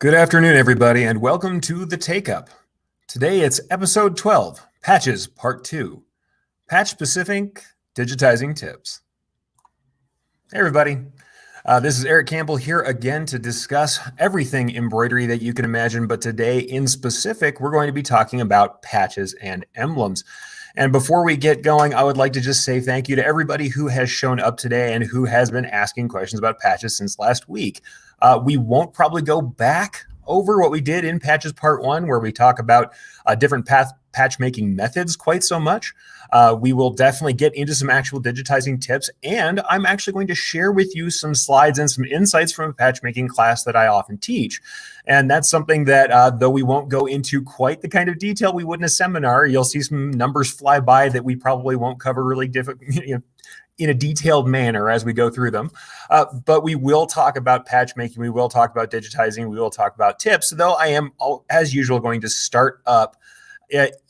Good afternoon, everybody, and welcome to the Takeup. Today it's episode 12, Patches Part 2, Patch-Specific Digitizing Tips. Hey, everybody. This is Erich Campbell here again to discuss everything embroidery that you can imagine, but today in specific, we're going to be talking about patches and emblems. And before we get going, I would like to just say thank you to everybody who has shown up today and who has been asking questions about patches since last week. We won't probably go back over what we did in Patches Part 1, where we talk about different patch making methods quite so much. We will definitely get into some actual digitizing tips, and I'm actually going to share with you some slides and some insights from a patch making class that I often teach. And that's something that, though we won't go into quite the kind of detail we would in a seminar, you'll see some numbers fly by that we probably won't cover really in a detailed manner as we go through them. But we will talk about patch making, we will talk about digitizing, we will talk about tips, though I am, as usual, going to start up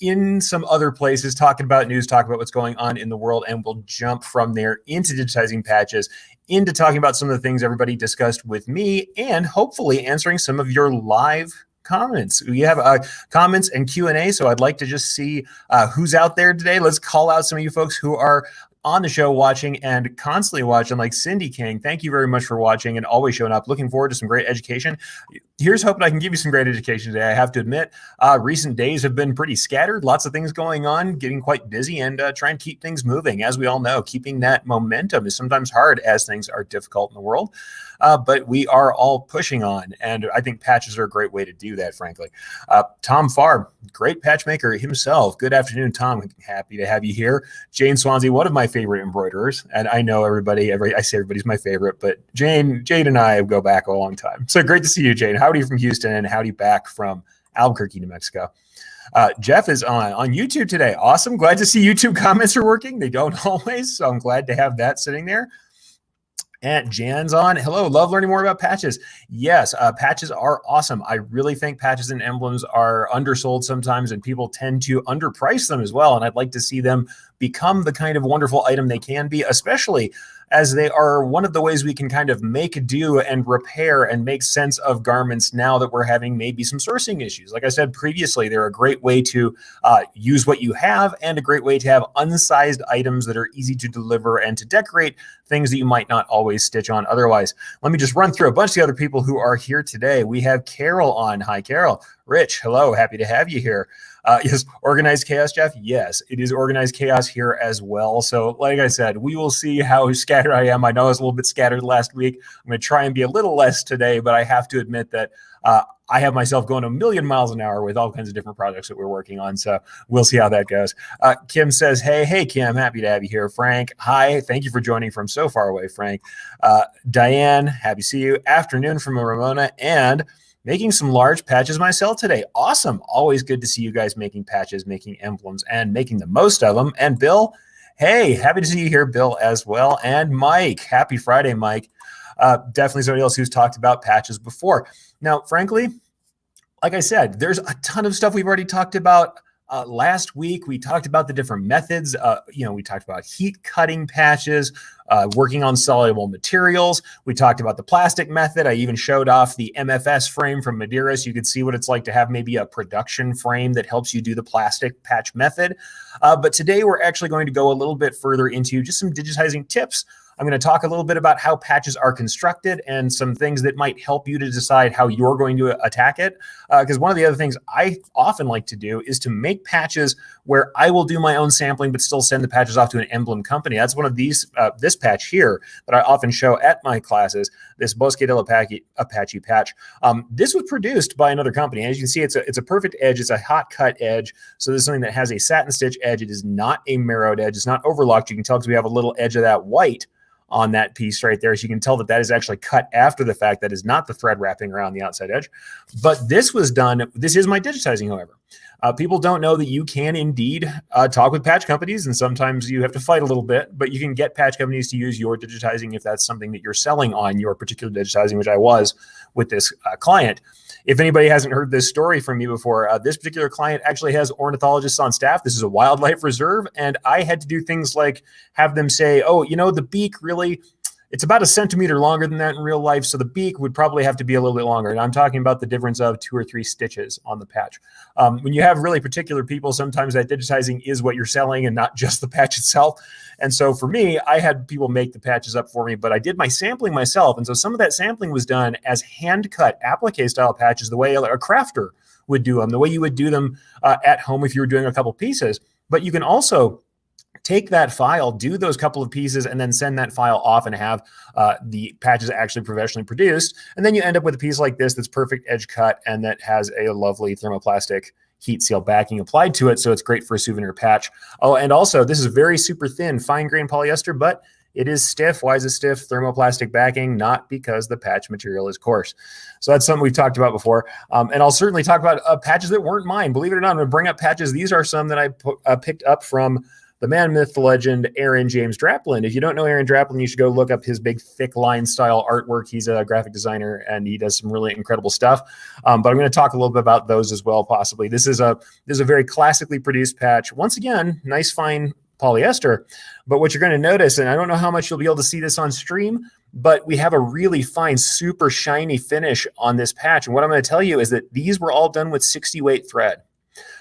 in some other places, talking about news, talking about what's going on in the world, and we'll jump from there into digitizing patches, into talking about some of the things everybody discussed with me, and hopefully answering some of your live comments. We have comments and Q&A, so I'd like to just see who's out there today. Let's call out some of you folks who are on the show watching and constantly watching, like Cindy King. Thank you very much for watching and always showing up. Looking forward to some great education. Here's hoping I can give you some great education today. I have to admit, recent days have been pretty scattered. Lots of things going on, getting quite busy, and trying to keep things moving. As we all know, keeping that momentum is sometimes hard as things are difficult in the world. But we are all pushing on, and I think patches are a great way to do that, frankly. Tom Farr, great patch maker himself. Good afternoon, Tom. Happy to have you here. Jane Swansea, one of my favorite embroiderers, and I know I say everybody's my favorite, but Jane and I go back a long time. So great to see you, Jane. Howdy from Houston, and howdy back from Albuquerque, New Mexico. Jeff is on YouTube today. Awesome. Glad to see YouTube comments are working. They don't always, so I'm glad to have that sitting there. And Jan's on. Hello, love learning more about patches. Yes, patches are awesome. I really think patches and emblems are undersold sometimes, and people tend to underprice them as well. And I'd like to see them become the kind of wonderful item they can be, especially as they are one of the ways we can kind of make do and repair and make sense of garments now that we're having maybe some sourcing issues. Like I said previously, they're a great way to use what you have, and a great way to have unsized items that are easy to deliver and to decorate things that you might not always stitch on otherwise. Let me just run through a bunch of the other people who are here today. We have Carol on. Hi, Carol. Rich, hello. Happy to have you here. Is organized chaos, Jeff? Yes, it is organized chaos here as well. So like I said, we will see how scattered I am. I know I was a little bit scattered last week. I'm going to try and be a little less today, but I have to admit that I have myself going a million miles an hour with all kinds of different projects that we're working on. So we'll see how that goes. Kim says, hey, Kim, happy to have you here. Frank, hi. Thank you for joining from so far away, Frank. Diane, happy to see you. Afternoon from Ramona, and making some large patches myself today. Awesome. Always good to see you guys making patches, making emblems, and making the most of them. And Bill, hey, happy to see you here, Bill, as well. And Mike, happy Friday, Mike. Definitely somebody else who's talked about patches before. Now, frankly, like I said, there's a ton of stuff we've already talked about. Last week, we talked about the different methods. We talked about heat cutting patches, working on soluble materials. We talked about the plastic method. I even showed off the MFS frame from Madeira, so you could see what it's like to have maybe a production frame that helps you do the plastic patch method. But today, we're actually going to go a little bit further into just some digitizing tips. I'm going to talk a little bit about how patches are constructed and some things that might help you to decide how you're going to attack it. Because one of the other things I often like to do is to make patches where I will do my own sampling, but still send the patches off to an emblem company. That's one of these, this patch here that I often show at my classes, this Bosque del Apache patch. This was produced by another company. As you can see, it's a perfect edge. It's a hot cut edge. So this is something that has a satin stitch edge. It is not a mirrored edge. It's not overlocked. You can tell because we have a little edge of that white on that piece right there. So you can tell that that is actually cut after the fact. That is not the thread wrapping around the outside edge. But this was done, this is my digitizing, however. People don't know that you can indeed talk with patch companies, and sometimes you have to fight a little bit, but you can get patch companies to use your digitizing if that's something that you're selling on your particular digitizing, which I was with this client. If anybody hasn't heard this story from me before, this particular client actually has ornithologists on staff. This is a wildlife reserve, and I had to do things like have them say, oh, you know, the beak really, It's about a centimeter longer than that in real life, so the beak would probably have to be a little bit longer. And I'm talking about the difference of 2 or 3 stitches on the patch. When you have really particular people, sometimes that digitizing is what you're selling and not just the patch itself. And so for me, I had people make the patches up for me, but I did my sampling myself. And so some of that sampling was done as hand-cut applique style patches, the way a crafter would do them, the way you would do them at home if you were doing a couple pieces. But you can also take that file, do those couple of pieces, and then send that file off and have the patches actually professionally produced. And then you end up with a piece like this that's perfect edge cut and that has a lovely thermoplastic heat seal backing applied to it. So it's great for a souvenir patch. Oh, and also this is very super thin, fine grain polyester, but it is stiff. Why is it stiff? Thermoplastic backing, not because the patch material is coarse. So that's something we've talked about before. And I'll certainly talk about patches that weren't mine. Believe it or not, I'm going to bring up patches. These are some that I picked up from the man, myth, the legend, Aaron James Draplin. If you don't know Aaron Draplin, you should go look up his big thick line style artwork. He's a graphic designer and he does some really incredible stuff. But I'm going to talk a little bit about those as well, possibly. This is a very classically produced patch. Once again, nice fine polyester. But what you're going to notice, and I don't know how much you'll be able to see this on stream, but we have a really fine, super shiny finish on this patch. And what I'm going to tell you is that these were all done with 60 weight thread.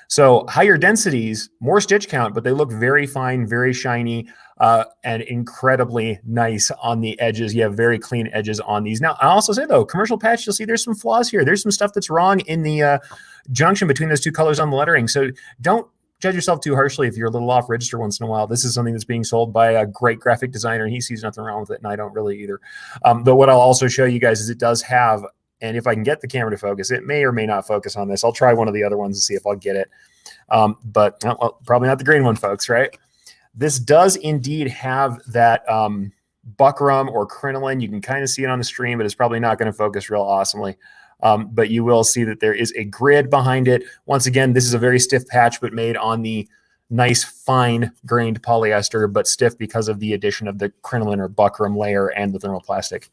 So higher densities, more stitch count, but they look very fine, very shiny, and incredibly nice on the edges. You have very clean edges on these. Now, I also say though, commercial patch, you'll see there's some flaws here. There's some stuff that's wrong in the junction between those two colors on the lettering. So don't judge yourself too harshly if you're a little off register once in a while. This is something that's being sold by a great graphic designer and he sees nothing wrong with it, and I don't really either. But what I'll also show you guys is it does have, and if I can get the camera to focus, it may or may not focus on this. I'll try one of the other ones and see if I'll get it. But well, probably not the green one, folks, right? This does indeed have that buckram or crinoline. You can kind of see it on the stream, but it's probably not going to focus real awesomely. But you will see that there is a grid behind it. Once again, this is a very stiff patch, but made on the nice, fine grained polyester, but stiff because of the addition of the crinoline or buckram layer and the thermoplastic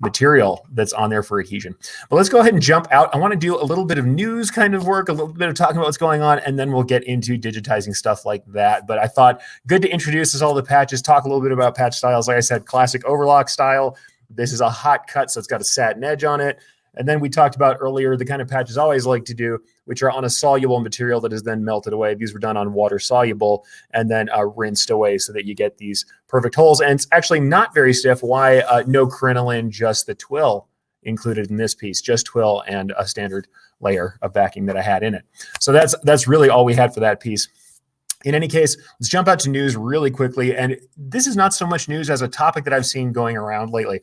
material that's on there for adhesion. But let's go ahead and jump out. I want to do a little bit of news kind of work, a little bit of talking about what's going on, and then we'll get into digitizing stuff like that. But I thought good to introduce us all the patches, talk a little bit about patch styles. Like I said, classic overlock style. This is a hot cut, so it's got a satin edge on it. And then we talked about earlier the kind of patches I always like to do, which are on a soluble material that is then melted away. These were done on water soluble and then rinsed away so that you get these perfect holes. And it's actually not very stiff. Why? No crinoline, just the twill included in this piece, just twill and a standard layer of backing that I had in it. So that's really all we had for that piece. In any case, let's jump out to news really quickly. And this is not so much news as a topic that I've seen going around lately.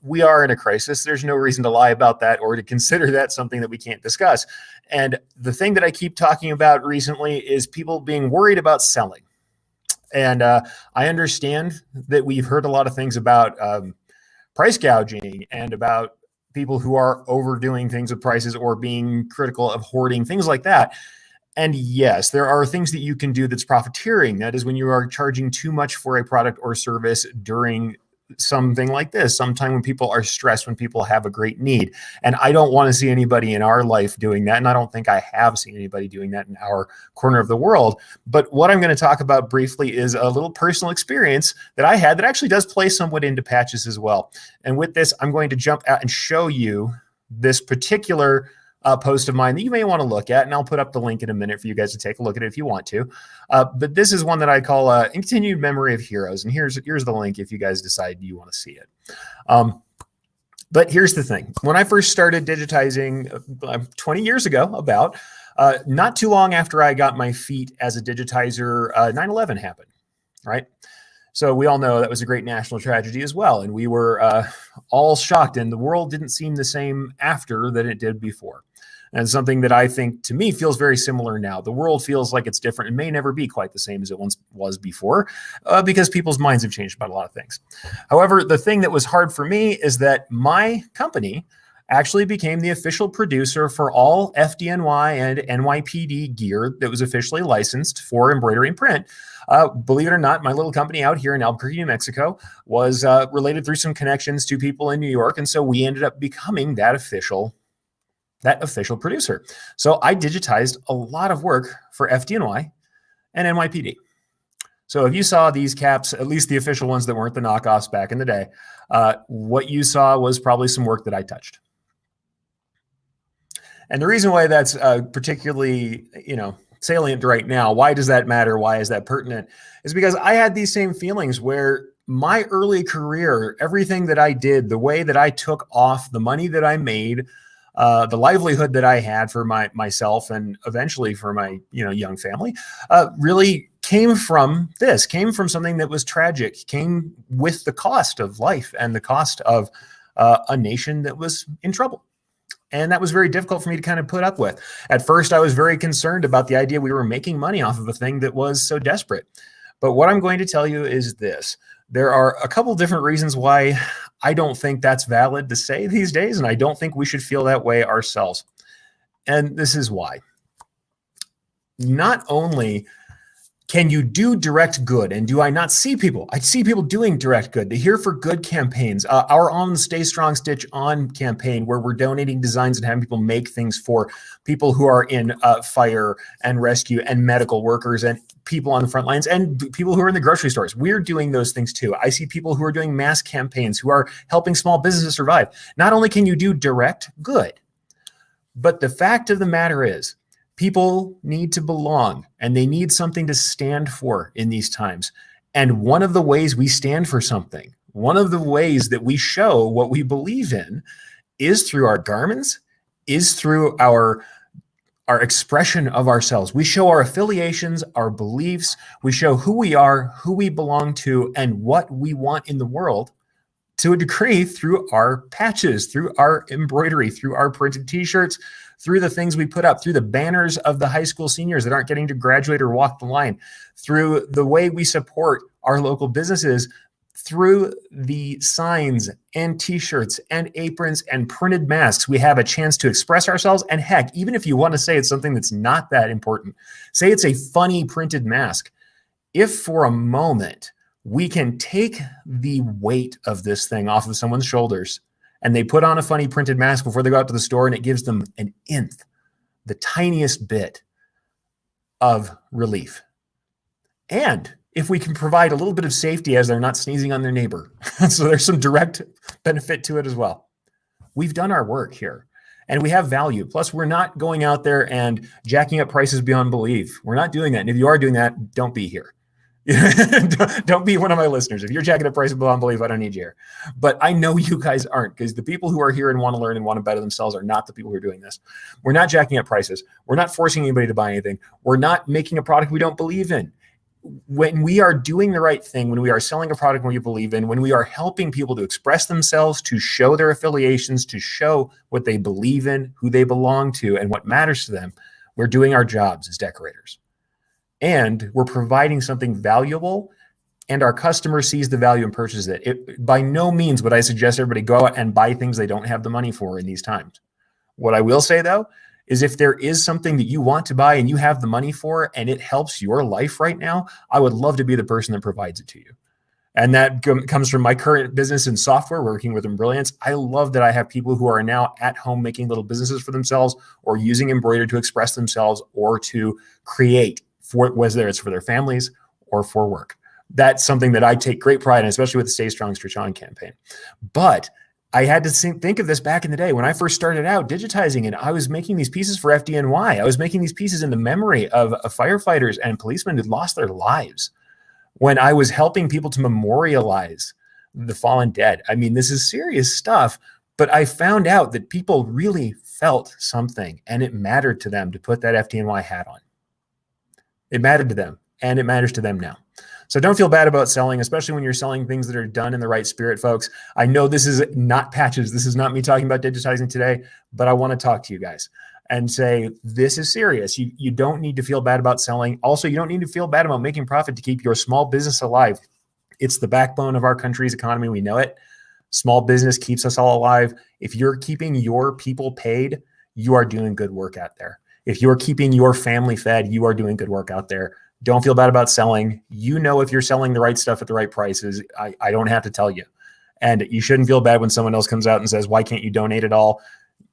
We are in a crisis. There's no reason to lie about that or to consider that something that we can't discuss. And the thing that I keep talking about recently is people being worried about selling. And I understand that we've heard a lot of things about price gouging and about people who are overdoing things with prices or being critical of hoarding, things like that. And yes, there are things that you can do that's profiteering. That is when you are charging too much for a product or service during something like this, sometime when people are stressed, when people have a great need. And I don't want to see anybody in our life doing that. And I don't think I have seen anybody doing that in our corner of the world. But what I'm going to talk about briefly is a little personal experience that I had that actually does play somewhat into patches as well. And with this, I'm going to jump out and show you this particular post of mine that you may want to look at, and I'll put up the link in a minute for you guys to take a look at it if you want to. But this is one that I call In Continued Memory of Heroes, and here's the link if you guys decide you want to see it. But here's the thing. When I first started digitizing 20 years ago, not too long after I got my feet as a digitizer, 9/11 happened, right? So we all know that was a great national tragedy as well. And we were all shocked, and the world didn't seem the same after than it did before. And something that I think, to me, feels very similar now. The world feels like it's different. It may never be quite the same as it once was before because people's minds have changed about a lot of things. However, the thing that was hard for me is that my company actually became the official producer for all FDNY and NYPD gear that was officially licensed for embroidery and print. Believe it or not, my little company out here in Albuquerque, New Mexico was related through some connections to people in New York. And so we ended up becoming that official producer. So I digitized a lot of work for FDNY and NYPD. So if you saw these caps, at least the official ones that weren't the knockoffs back in the day, what you saw was probably some work that I touched. And the reason why that's particularly, salient right now, why does that matter? Why is that pertinent? Is because I had these same feelings where my early career, everything that I did, the way that I took off, the money that I made, the livelihood that I had for myself and eventually for my young family, really came from something that was tragic, came with the cost of life and the cost of a nation that was in trouble. And that was very difficult for me to kind of put up with. At first, I was very concerned about the idea we were making money off of a thing that was so desperate. But what I'm going to tell you is this. There are a couple different reasons why I don't think that's valid to say these days, and I don't think we should feel that way ourselves. And this is why. Not only can you do direct good, and do I not see people? I see people doing direct good. They're here for good campaigns. Our own Stay Strong Stitch On campaign, where we're donating designs and having people make things for people who are in fire and rescue and medical workers and people on the front lines and people who are in the grocery stores. We're doing those things too. I see people who are doing mass campaigns, who are helping small businesses survive. Not only can you do direct good, but the fact of the matter is, people need to belong and they need something to stand for in these times. And one of the ways we stand for something, one of the ways that we show what we believe in is through our garments, is through our expression of ourselves. We show our affiliations, our beliefs, we show who we are, who we belong to, and what we want in the world to a degree through our patches, through our embroidery, through our printed t-shirts, through the things we put up, through the banners of the high school seniors that aren't getting to graduate or walk the line, through the way we support our local businesses, through the signs and t-shirts and aprons and printed masks. We have a chance to express ourselves. And heck, even if you want to say it's something that's not that important, say it's a funny printed mask. If for a moment we can take the weight of this thing off of someone's shoulders and they put on a funny printed mask before they go out to the store and it gives them an nth, the tiniest bit of relief. And if we can provide a little bit of safety as they're not sneezing on their neighbor, so there's some direct benefit to it as well. We've done our work here and we have value. Plus, we're not going out there and jacking up prices beyond belief. We're not doing that. And if you are doing that, don't be here. Don't be one of my listeners. If you're jacking up prices beyond belief, I don't need you here. But I know you guys aren't, because the people who are here and want to learn and want to better themselves are not the people who are doing this. We're not jacking up prices. We're not forcing anybody to buy anything. We're not making a product we don't believe in. When we are doing the right thing, when we are selling a product we believe in, when we are helping people to express themselves, to show their affiliations, to show what they believe in, who they belong to, and what matters to them, we're doing our jobs as decorators. And we're providing something valuable, and our customer sees the value and purchases it. By no means would I suggest everybody go out and buy things they don't have the money for in these times. What I will say, though, is if there is something that you want to buy and you have the money for and it helps your life right now, I would love to be the person that provides it to you. And that comes from my current business in software, working with Embrilliance. I love that I have people who are now at home making little businesses for themselves or using embroidery to express themselves or to create, whether it's for their families or for work. That's something that I take great pride in, especially with the Stay Strong Stitch On campaign. But I had to think of this back in the day when I first started out digitizing, and I was making these pieces for FDNY. I was making these pieces in the memory of firefighters and policemen who'd lost their lives, when I was helping people to memorialize the fallen dead. I mean, this is serious stuff, but I found out that people really felt something, and it mattered to them to put that FDNY hat on. It mattered to them, and it matters to them now. So don't feel bad about selling, especially when you're selling things that are done in the right spirit, folks. I know this is not patches. This is not me talking about digitizing today, but I want to talk to you guys and say, this is serious. You don't need to feel bad about selling. Also, you don't need to feel bad about making profit to keep your small business alive. It's the backbone of our country's economy. We know it. Small business keeps us all alive. If you're keeping your people paid, you are doing good work out there. If you're keeping your family fed, you are doing good work out there. Don't feel bad about selling. You know, if you're selling the right stuff at the right prices, I don't have to tell you. And you shouldn't feel bad when someone else comes out and says, why can't you donate it all?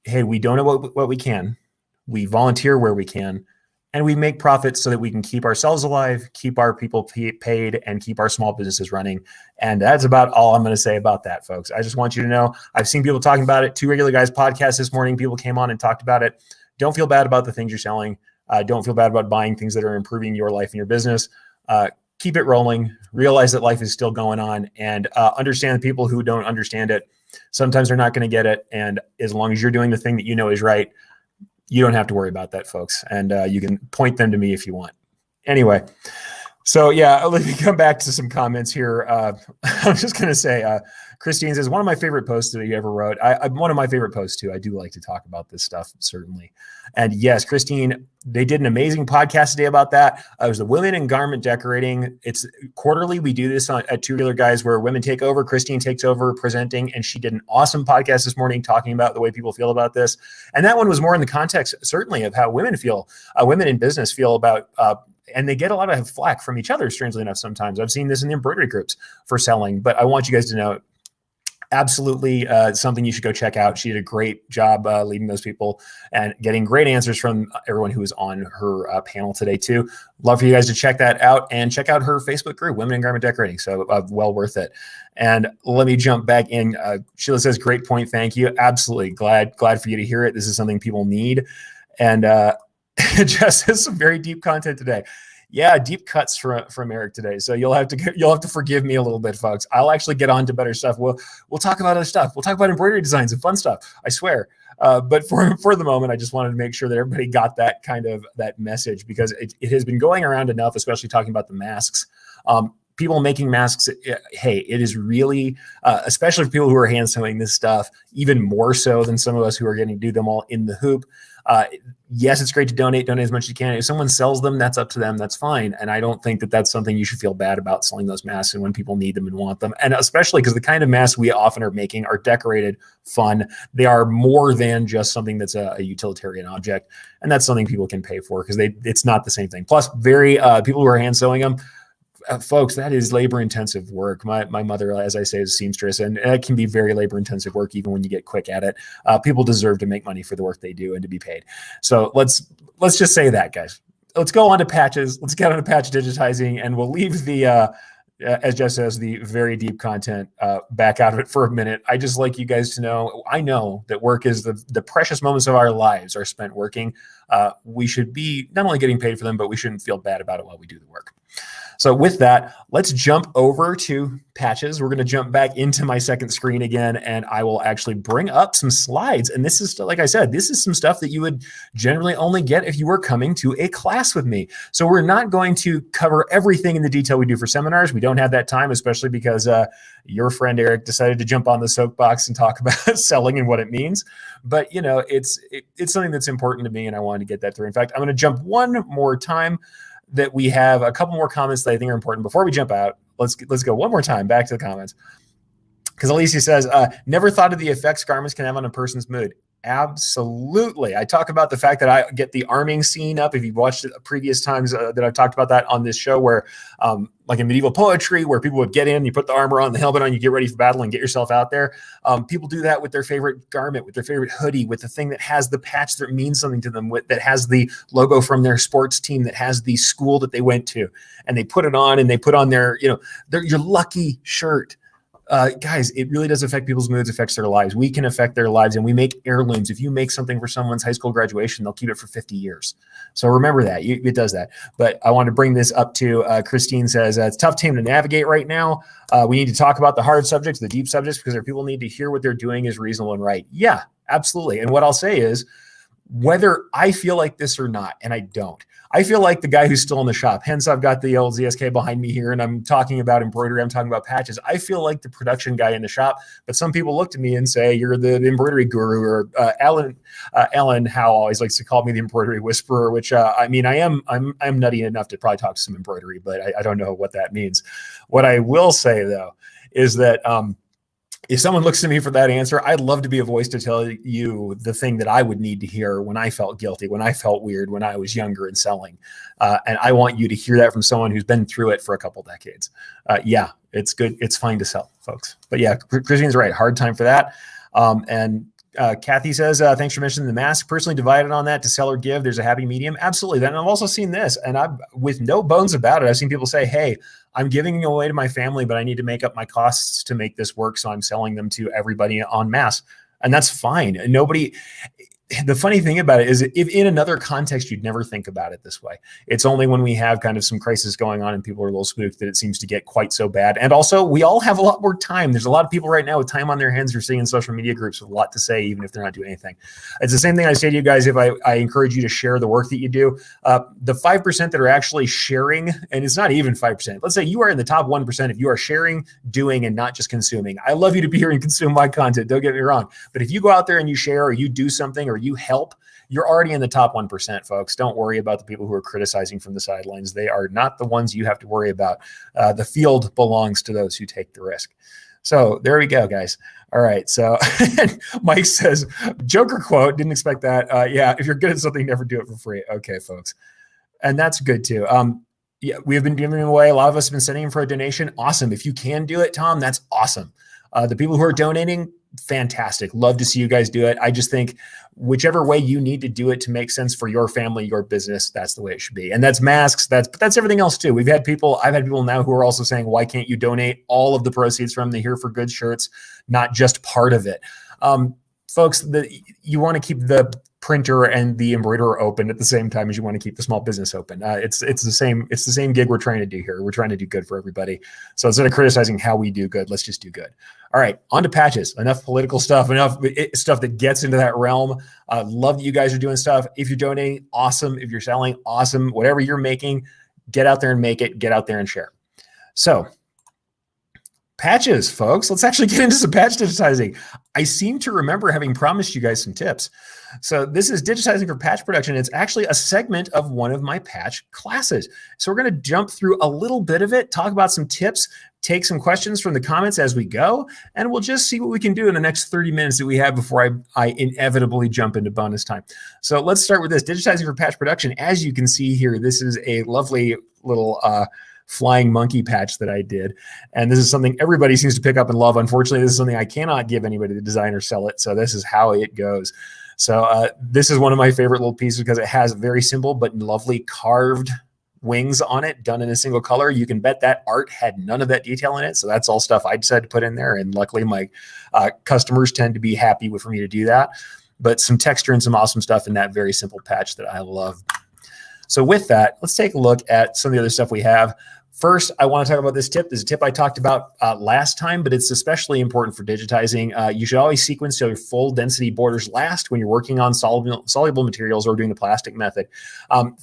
Hey, we donate what we can. We volunteer where we can. And we make profits so that we can keep ourselves alive, keep our people paid, and keep our small businesses running. And that's about all I'm going to say about that, folks. I just want you to know, I've seen people talking about it. Two Regular Guys podcasts this morning, people came on and talked about it. Don't feel bad about the things you're selling. Don't feel bad about buying things that are improving your life and your business. Keep it rolling. Realize that life is still going on, and understand the people who don't understand it. Sometimes they're not going to get it. And as long as you're doing the thing that you know is right, you don't have to worry about that, folks. And you can point them to me if you want. Anyway, so yeah, let me come back to some comments here. I'm just going to say, Christine says, one of my favorite posts that you ever wrote. One of my favorite posts too. I do like to talk about this stuff, certainly. And yes, Christine, they did an amazing podcast today about that. It was the Women in Garment Decorating. It's quarterly. We do this at Two Regular Guys where women take over. Christine takes over presenting, and she did an awesome podcast this morning talking about the way people feel about this. And that one was more in the context, certainly, of how women feel, women in business feel about and they get a lot of flack from each other, strangely enough, sometimes. I've seen this in the embroidery groups for selling, but I want you guys to know, absolutely something you should go check out. She did a great job leading those people and getting great answers from everyone who was on her panel today too. Love for you guys to check that out and check out her Facebook group, Women in Garment Decorating. So well worth it. And let me jump back in. Sheila says, great point. Thank you. Absolutely. Glad for you to hear it. This is something people need. And Jess has some very deep content today. Yeah, deep cuts from Erich today. So you'll have to forgive me a little bit, folks. I'll actually get on to better stuff. We'll talk about other stuff. We'll talk about embroidery designs and fun stuff. I swear. But for the moment, I just wanted to make sure that everybody got that that message, because it has been going around enough, especially talking about the masks. People making masks, hey, it is really, especially for people who are hand sewing this stuff, even more so than some of us who are getting to do them all in the hoop. Yes, it's great to donate as much as you can. If someone sells them, that's up to them. That's fine. And I don't think that that's something you should feel bad about, selling those masks and when people need them and want them. And especially because the kind of masks we often are making are decorated, fun. They are more than just something that's a utilitarian object. And that's something people can pay for, because it's not the same thing. Plus, people who are hand sewing them, folks, that is labor-intensive work. My mother, as I say, is a seamstress, and it can be very labor-intensive work even when you get quick at it. People deserve to make money for the work they do and to be paid. So let's just say that, guys. Let's go on to patches. Let's get on to patch digitizing, and we'll leave the, as Jeff says, the very deep content back out of it for a minute. I just like you guys to know, I know that work is the precious moments of our lives are spent working. We should be not only getting paid for them, but we shouldn't feel bad about it while we do the work. So with that, let's jump over to patches. We're going to jump back into my second screen again, and I will actually bring up some slides. And this is, like I said, this is some stuff that you would generally only get if you were coming to a class with me. So we're not going to cover everything in the detail we do for seminars. We don't have that time, especially because your friend Erich decided to jump on the soapbox and talk about selling and what it means. But it's something that's important to me, and I wanted to get that through. In fact, I'm going to jump one more time. That we have a couple more comments that I think are important before we jump out. Let's go one more time back to the comments. Because Alicia says, never thought of the effects garments can have on a person's mood. Absolutely. I talk about the fact that I get the arming scene up. If you've watched it previous times that I've talked about that on this show, where like in medieval poetry, where people would get in, you put the armor on, the helmet on, you get ready for battle and get yourself out there. People do that with their favorite garment, with their favorite hoodie, with the thing that has the patch that means something to them, that has the logo from their sports team, that has the school that they went to, and they put it on, and they put on their your lucky shirt. Guys, it really does affect people's moods, affects their lives. We can affect their lives, and we make heirlooms. If you make something for someone's high school graduation, they'll keep it for 50 years. So remember that. It does that. But I want to bring this up to Christine says, it's a tough team to navigate right now. We need to talk about the hard subjects, the deep subjects, because our people need to hear what they're doing is reasonable and right. Yeah, absolutely. And what I'll say is, whether I feel like this or not, and I don't, I feel like the guy who's still in the shop. Hence, I've got the old ZSK behind me here, and I'm talking about embroidery. I'm talking about patches. I feel like the production guy in the shop, but some people look to me and say, you're the embroidery guru, or Alan Howe always likes to call me the embroidery whisperer, which I'm nutty enough to probably talk to some embroidery, but I don't know what that means. What I will say, though, is that if someone looks to me for that answer, I'd love to be a voice to tell you the thing that I would need to hear when I felt guilty, when I felt weird, when I was younger and selling. And I want you to hear that from someone who's been through it for a couple decades. Yeah, it's good. It's fine to sell, folks. But yeah, Christine's right. Hard time for that. And Kathy says, thanks for mentioning the mask. Personally divided on that to sell or give. There's a happy medium. Absolutely. Then I've also seen this, and I've, with no bones about it, I've seen people say, hey, I'm giving away to my family, but I need to make up my costs to make this work. So I'm selling them to everybody en masse. And that's fine. Nobody, the funny thing about it is if in another context, you'd never think about it this way. It's only when we have kind of some crisis going on and people are a little spooked that it seems to get quite so bad. And also we all have a lot more time. There's a lot of people right now with time on their hands who are sitting in social media groups with a lot to say, even if they're not doing anything. It's the same thing I say to you guys. If I encourage you to share the work that you do, the 5% that are actually sharing, and it's not even 5%. Let's say you are in the top 1% if you are sharing, doing, and not just consuming. I love you to be here and consume my content. Don't get me wrong. But if you go out there and you share or you do something or you help, you're already in the top 1%, folks. Don't worry about the people who are criticizing from the sidelines. They are not the ones you have to worry about. The field belongs to those who take the risk. So there we go, guys. All right. So Mike says, Joker quote, didn't expect that. Yeah, if you're good at something, never do it for free. Okay, folks. And that's good too. Yeah, we've been giving away. A lot of us have been sending them for a donation. Awesome. If you can do it, Tom, that's awesome. The people who are donating, fantastic. Love to see you guys do it. I just think whichever way you need to do it to make sense for your family, your business, that's the way it should be. And that's masks. That's everything else too. I've had people now who are also saying, why can't you donate all of the proceeds from the Here for Good shirts, not just part of it? Folks, you want to keep the printer and the embroiderer open at the same time as you want to keep the small business open. It's the same gig we're trying to do here. We're trying to do good for everybody. So instead of criticizing how we do good, let's just do good. All right, on to patches. Enough political stuff, enough stuff that gets into that realm. Love that you guys are doing stuff. If you're donating, awesome. If you're selling, awesome. Whatever you're making, get out there and make it. Get out there and share. So patches, folks. Let's actually get into some patch digitizing. I seem to remember having promised you guys some tips. So this is digitizing for patch production. It's actually a segment of one of my patch classes. So we're going to jump through a little bit of it, talk about some tips, take some questions from the comments as we go, and we'll just see what we can do in the next 30 minutes that we have before I inevitably jump into bonus time. So let's start with this, digitizing for patch production. As you can see here, this is a lovely little flying monkey patch that I did. And this is something everybody seems to pick up and love. Unfortunately, this is something I cannot give anybody to design or sell it. So this is how it goes. So this is one of my favorite little pieces because it has very simple but lovely carved wings on it, done in a single color. You can bet that art had none of that detail in it. So that's all stuff I decided to put in there. And luckily my customers tend to be happy for me to do that. But some texture and some awesome stuff in that very simple patch that I love. So with that, let's take a look at some of the other stuff we have. First, I want to talk about this tip. This is a tip I talked about last time, but it's especially important for digitizing. You should always sequence your full density borders last when you're working on soluble materials or doing the plastic method.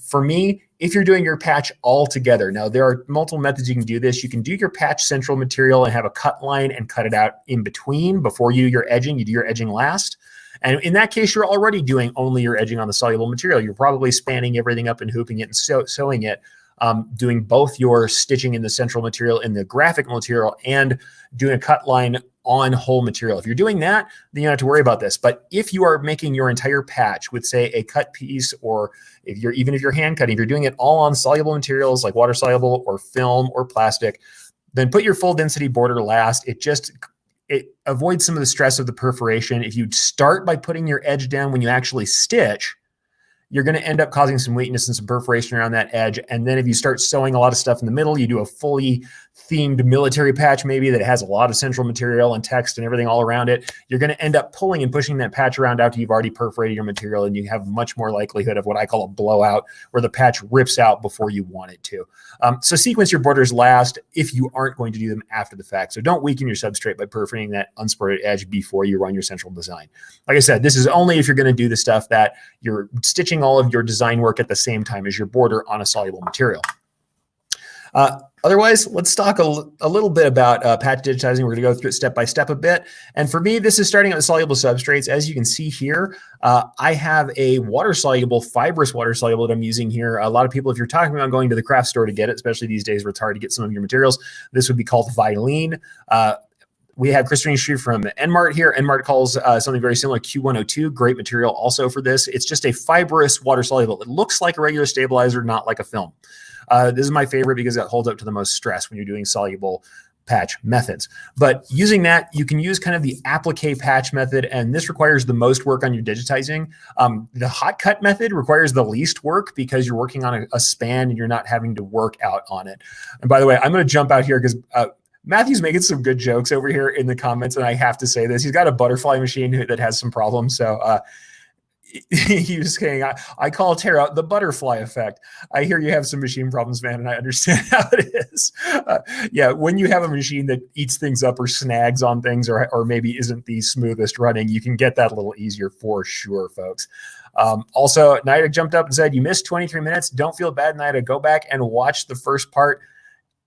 For me, if you're doing your patch all together, now there are multiple methods you can do this. You can do your patch central material and have a cut line and cut it out in between before you do your edging. You do your edging last. And in that case, you're already doing only your edging on the soluble material. You're probably spanning everything up and hooping it and sewing it. Doing both your stitching in the central material in the graphic material and doing a cut line on whole material. If you're doing that, then you don't have to worry about this. But if you are making your entire patch with, say, a cut piece, or if you're hand cutting, if you're doing it all on soluble materials like water soluble or film or plastic, then put your full density border last. It avoids some of the stress of the perforation. If you start by putting your edge down when you actually stitch, you're going to end up causing some weakness and some perforation around that edge. And then if you start sewing a lot of stuff in the middle, you do a fully themed military patch maybe that has a lot of central material and text and everything all around it, you're going to end up pulling and pushing that patch around after you've already perforated your material, and you have much more likelihood of what I call a blowout, where the patch rips out before you want it to. So sequence your borders last if you aren't going to do them after the fact. So don't weaken your substrate by perforating that unsported edge before you run your central design. Like I said, this is only if you're going to do the stuff that you're stitching all of your design work at the same time as your border on a soluble material. Otherwise, let's talk a little bit about patch digitizing. We're going to go through it step by step a bit. And for me, this is starting out with soluble substrates. As you can see here, I have a water-soluble, fibrous water-soluble that I'm using here. A lot of people, if you're talking about going to the craft store to get it, especially these days where it's hard to get some of your materials, this would be called Vilene. We have Christine Street from Enmart here. Enmart calls something very similar, Q102. Great material also for this. It's just a fibrous water soluble. It looks like a regular stabilizer, not like a film. This is my favorite because it holds up to the most stress when you're doing soluble patch methods. But using that, you can use kind of the applique patch method, and this requires the most work on your digitizing. The hot cut method requires the least work because you're working on a span and you're not having to work out on it. And by the way, I'm going to jump out here because Matthew's making some good jokes over here in the comments, and I have to say this. He's got a butterfly machine that has some problems, so he was saying, I call Tara the butterfly effect. I hear you have some machine problems, man, and I understand how it is. Yeah, when you have a machine that eats things up or snags on things or maybe isn't the smoothest running, you can get that a little easier for sure, folks. Also, Nida jumped up and said, you missed 23 minutes. Don't feel bad, Nida. Go back and watch the first part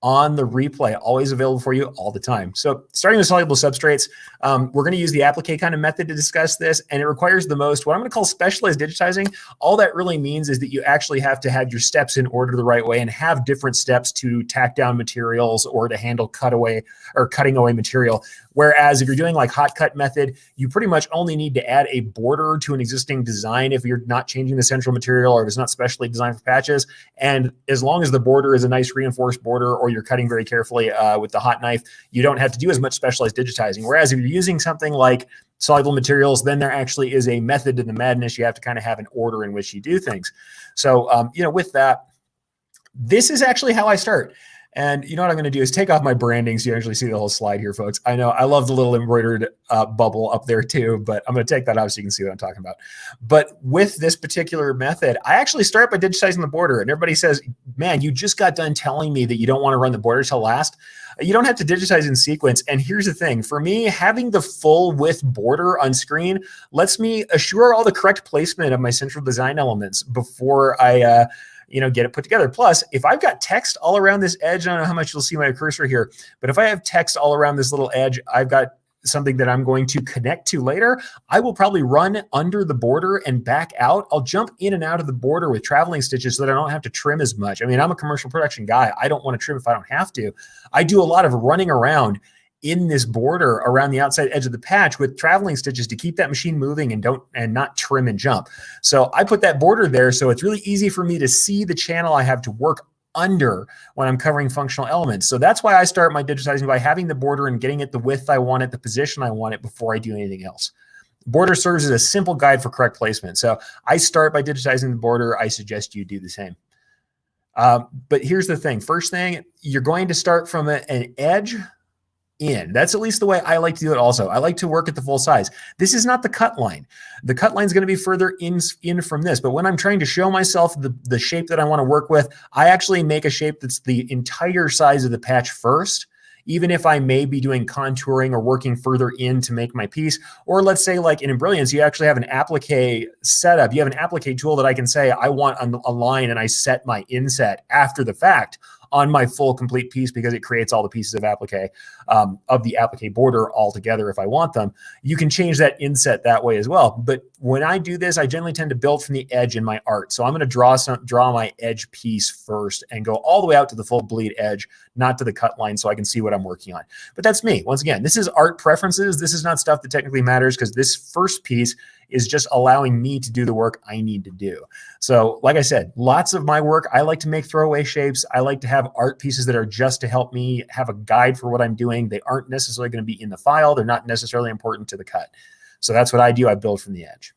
on the replay, always available for you all the time. So starting with soluble substrates, we're going to use the applique kind of method to discuss this, and it requires the most, what I'm going to call specialized digitizing. All that really means is that you actually have to have your steps in order the right way and have different steps to tack down materials or to handle cutaway or cutting away material. Whereas if you're doing like hot cut method, you pretty much only need to add a border to an existing design if you're not changing the central material or if it's not specially designed for patches. And as long as the border is a nice reinforced border or you're cutting very carefully with the hot knife, you don't have to do as much specialized digitizing. Whereas if you're using something like soluble materials, then there actually is a method to the madness. You have to kind of have an order in which you do things. So, with that, this is actually how I start. And you know what I'm going to do is take off my branding so you actually see the whole slide here, folks. I know I love the little embroidered bubble up there too, but I'm going to take that off so you can see what I'm talking about. But with this particular method, I actually start by digitizing the border. And everybody says, man, you just got done telling me that you don't want to run the border till last. You don't have to digitize in sequence. And here's the thing. For me, having the full width border on screen lets me assure all the correct placement of my central design elements before I get it put together. Plus, if I've got text all around this edge, I don't know how much you'll see my cursor here, but if I have text all around this little edge, I've got something that I'm going to connect to later. I will probably run under the border and back out. I'll jump in and out of the border with traveling stitches so that I don't have to trim as much. I mean, I'm a commercial production guy. I don't want to trim if I don't have to. I do a lot of running around in this border around the outside edge of the patch with traveling stitches to keep that machine moving and not trim and jump. So I put that border there so it's really easy for me to see the channel I have to work under when I'm covering functional elements. So that's why I start my digitizing by having the border and getting it the width I want it, the position I want it before I do anything else. Border serves as a simple guide for correct placement. So I start by digitizing the border. I suggest you do the same. But here's the thing. First thing, you're going to start from an edge in. That's at least the way I like to do it also. I like to work at the full size. This is not the cut line. The cut line is going to be further in from this. But when I'm trying to show myself the shape that I want to work with, I actually make a shape that's the entire size of the patch first, even if I may be doing contouring or working further in to make my piece. Or let's say like in Brilliance, you actually have an applique setup. You have an applique tool that I can say I want a line and I set my inset after the fact on my full complete piece because it creates all the pieces of applique, of the applique border all together if I want them. You can change that inset that way as well. But when I do this, I generally tend to build from the edge in my art. So I'm going to draw my edge piece first and go all the way out to the full bleed edge, not to the cut line, so I can see what I'm working on. But that's me. Once again, this is art preferences. This is not stuff that technically matters because this first piece is just allowing me to do the work I need to do. So like I said, lots of my work, I like to make throwaway shapes. I like to have art pieces that are just to help me have a guide for what I'm doing. They aren't necessarily going to be in the file. They're not necessarily important to the cut. So that's what I do. I build from the edge.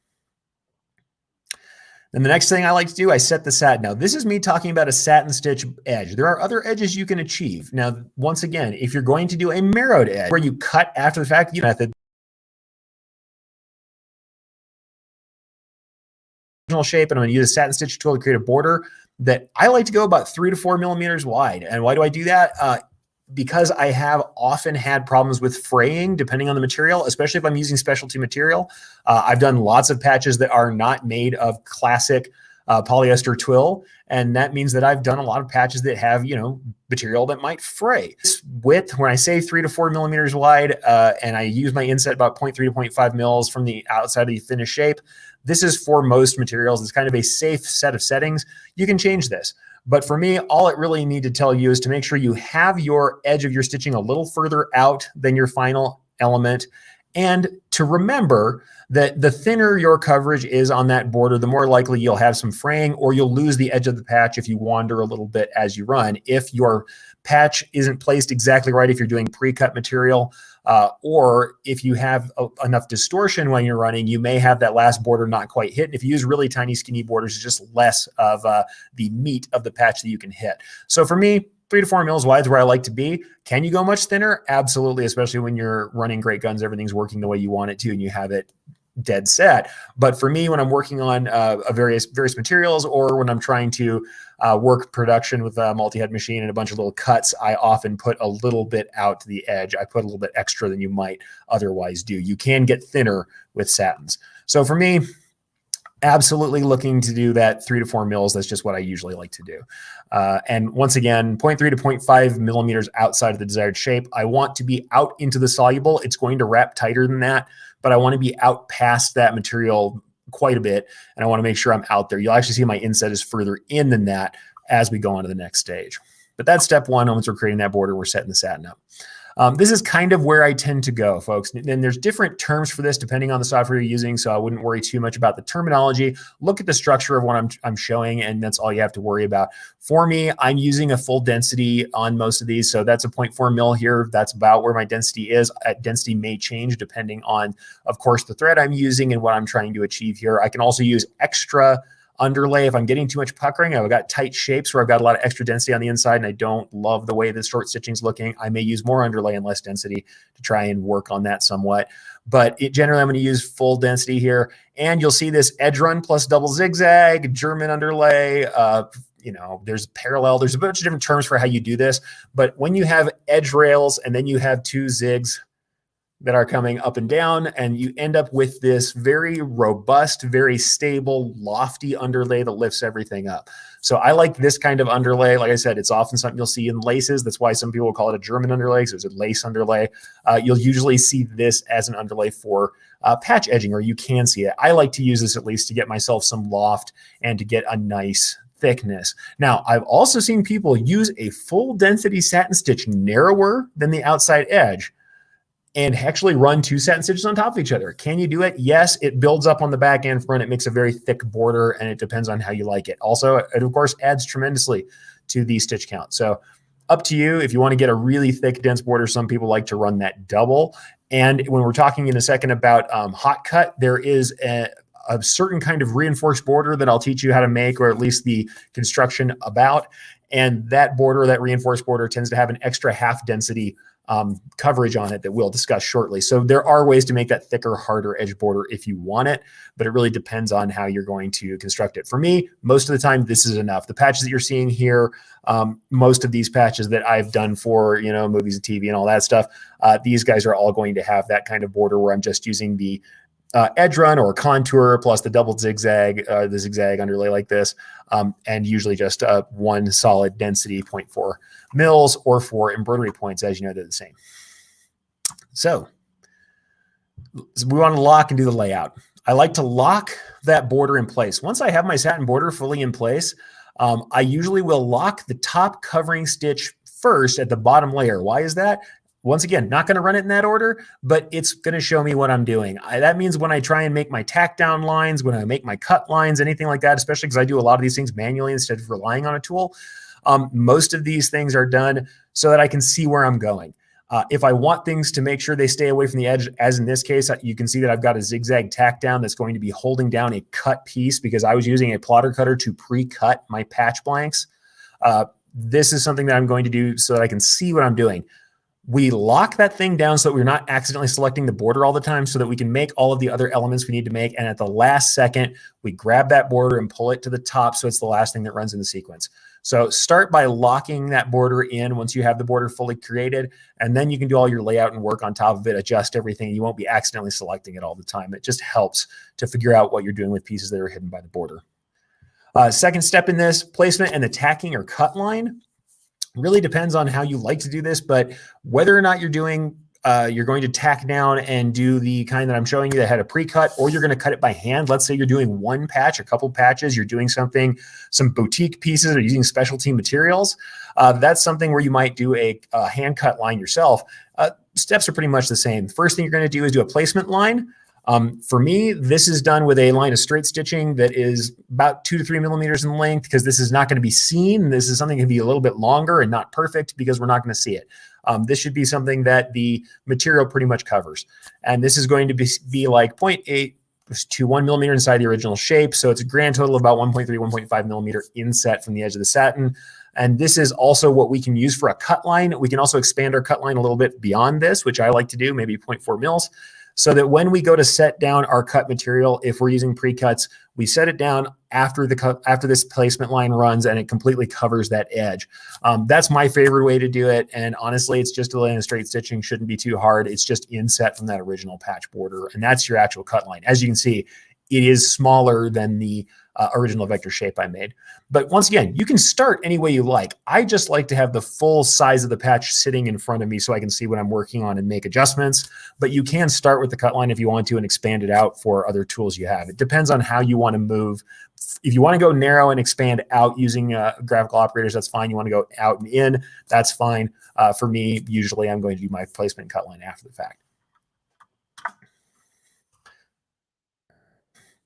Then the next thing I like to do, I set the satin. Now, this is me talking about a satin stitch edge. There are other edges you can achieve. Now, once again, if you're going to do a marrowed edge where you cut after the fact, method, shape, and I'm going to use a satin stitch tool to create a border that I like to go about 3 to 4 millimeters wide. And why do I do that? Because I have often had problems with fraying depending on the material, especially if I'm using specialty material. I've done lots of patches that are not made of classic polyester twill, and that means that I've done a lot of patches that have, material that might fray. This width, when I say 3 to 4 millimeters wide, and I use my inset about 0.3 to 0.5 mils from the outside of the finished shape, this is for most materials. It's kind of a safe set of settings. You can change this. But for me, all it really need to tell you is to make sure you have your edge of your stitching a little further out than your final element. And to remember that the thinner your coverage is on that border, the more likely you'll have some fraying, or you'll lose the edge of the patch if you wander a little bit as you run. If your patch isn't placed exactly right, if you're doing pre-cut material, or if you have enough distortion when you're running, you may have that last border not quite hit. And if you use really tiny, skinny borders, it's just less of the meat of the patch that you can hit. So for me, 3 to 4 mils wide is where I like to be. Can you go much thinner? Absolutely, especially when you're running great guns, everything's working the way you want it to, and you have it dead set. But for me, when I'm working on various materials, or when I'm trying to work production with a multi-head machine and a bunch of little cuts, I often put a little bit out to the edge. I put a little bit extra than you might otherwise do. You can get thinner with satins. So for me, absolutely looking to do that 3 to 4 mils. That's just what I usually like to do. And once again, 0.3 to 0.5 millimeters outside of the desired shape. I want to be out into the soluble. It's going to wrap tighter than that, but I want to be out past that material quite a bit. And I want to make sure I'm out there. You'll actually see my inset is further in than that as we go on to the next stage. But that's step one. Once we're creating that border, we're setting the satin up. This is kind of where I tend to go, folks. And there's different terms for this depending on the software you're using, so I wouldn't worry too much about the terminology. Look at the structure of what I'm showing, and that's all you have to worry about. For me, I'm using a full density on most of these, so that's a 0.4 mil here. That's about where my density is. Density may change depending on, of course, the thread I'm using and what I'm trying to achieve here. I can also use extra underlay if I'm getting too much puckering. I've got tight shapes where I've got a lot of extra density on the inside and I don't love the way the short stitching is looking. I may use more underlay and less density to try and work on that somewhat. But generally, I'm going to use full density here. And you'll see this edge run plus double zigzag, German underlay. There's parallel. There's a bunch of different terms for how you do this. But when you have edge rails and then you have 2 zigs that are coming up and down, and you end up with this very robust, very stable, lofty underlay that lifts everything up. So I like this kind of underlay. Like I said, it's often something you'll see in laces. That's why some people call it a German underlay, because it's a lace underlay. You'll usually see this as an underlay for patch edging, or you can see it. I like to use this at least to get myself some loft and to get a nice thickness. Now, I've also seen people use a full density satin stitch narrower than the outside edge and actually run 2 satin stitches on top of each other. Can you do it? Yes, it builds up on the back and front. It makes a very thick border, and it depends on how you like it. Also, it of course adds tremendously to the stitch count. So up to you. If you want to get a really thick, dense border, some people like to run that double. And when we're talking in a second about hot cut, there is a certain kind of reinforced border that I'll teach you how to make, or at least the construction about. And that border, that reinforced border, tends to have an extra half density coverage on it that we'll discuss shortly. So there are ways to make that thicker, harder edge border if you want it, but it really depends on how you're going to construct it. For me, most of the time, this is enough. The patches that you're seeing here, most of these patches that I've done for, movies and TV and all that stuff, these guys are all going to have that kind of border where I'm just using the edge run or contour plus the double zigzag, the zigzag underlay like this, and usually just one solid density 0.4 mils or 4 embroidery points. As you know, they're the same. So we want to lock and do the layout. I like to lock that border in place. Once I have my satin border fully in place, I usually will lock the top covering stitch first at the bottom layer. Why is that? Once again, not going to run it in that order, but it's going to show me what I'm doing. That means when I try and make my tack down lines, when I make my cut lines, anything like that, especially because I do a lot of these things manually instead of relying on a tool, most of these things are done so that I can see where I'm going. If I want things to make sure they stay away from the edge, as in this case, you can see that I've got a zigzag tack down that's going to be holding down a cut piece because I was using a plotter cutter to pre-cut my patch blanks. This is something that I'm going to do so that I can see what I'm doing. We lock that thing down so that we're not accidentally selecting the border all the time, so that we can make all of the other elements we need to make. And at the last second, we grab that border and pull it to the top so it's the last thing that runs in the sequence. So start by locking that border in once you have the border fully created, and then you can do all your layout and work on top of it, adjust everything. You won't be accidentally selecting it all the time. It just helps to figure out what you're doing with pieces that are hidden by the border. Second step in this, placement and the tacking or cut line. Really depends on how you like to do this, but whether or not you're doing, you're going to tack down and do the kind that I'm showing you that had a pre-cut, or you're going to cut it by hand. Let's say you're doing one patch, a couple patches, you're doing something, some boutique pieces, or using specialty materials. That's something where you might do a hand cut line yourself. steps are pretty much the same. First thing you're going to do is do a placement line. For me, this is done with a line of straight stitching that is about 2 to 3 millimeters in length, because this is not going to be seen. This is something that can be a little bit longer and not perfect because we're not going to see it. This should be something that the material pretty much covers. And this is going to be like 0.8 to 1 millimeter inside the original shape. So it's a grand total of about 1.3, 1.5 millimeter inset from the edge of the satin. And this is also what we can use for a cut line. We can also expand our cut line a little bit beyond this, which I like to do, maybe 0.4 mils. So that when we go to set down our cut material, if we're using pre-cuts, we set it down after this placement line runs, and it completely covers that edge. That's my favorite way to do it. And honestly, it's just a line of straight stitching. Shouldn't be too hard. It's just inset from that original patch border, and that's your actual cut line. As you can see, it is smaller than the original vector shape I made. But once again, you can start any way you like. I just like to have the full size of the patch sitting in front of me so I can see what I'm working on and make adjustments. But you can start with the cut line if you want to and expand it out for other tools you have. It depends on how you want to move. If you want to go narrow and expand out using graphical operators, that's fine. You want to go out and in, that's fine. For me, usually I'm going to do my placement cut line after the fact.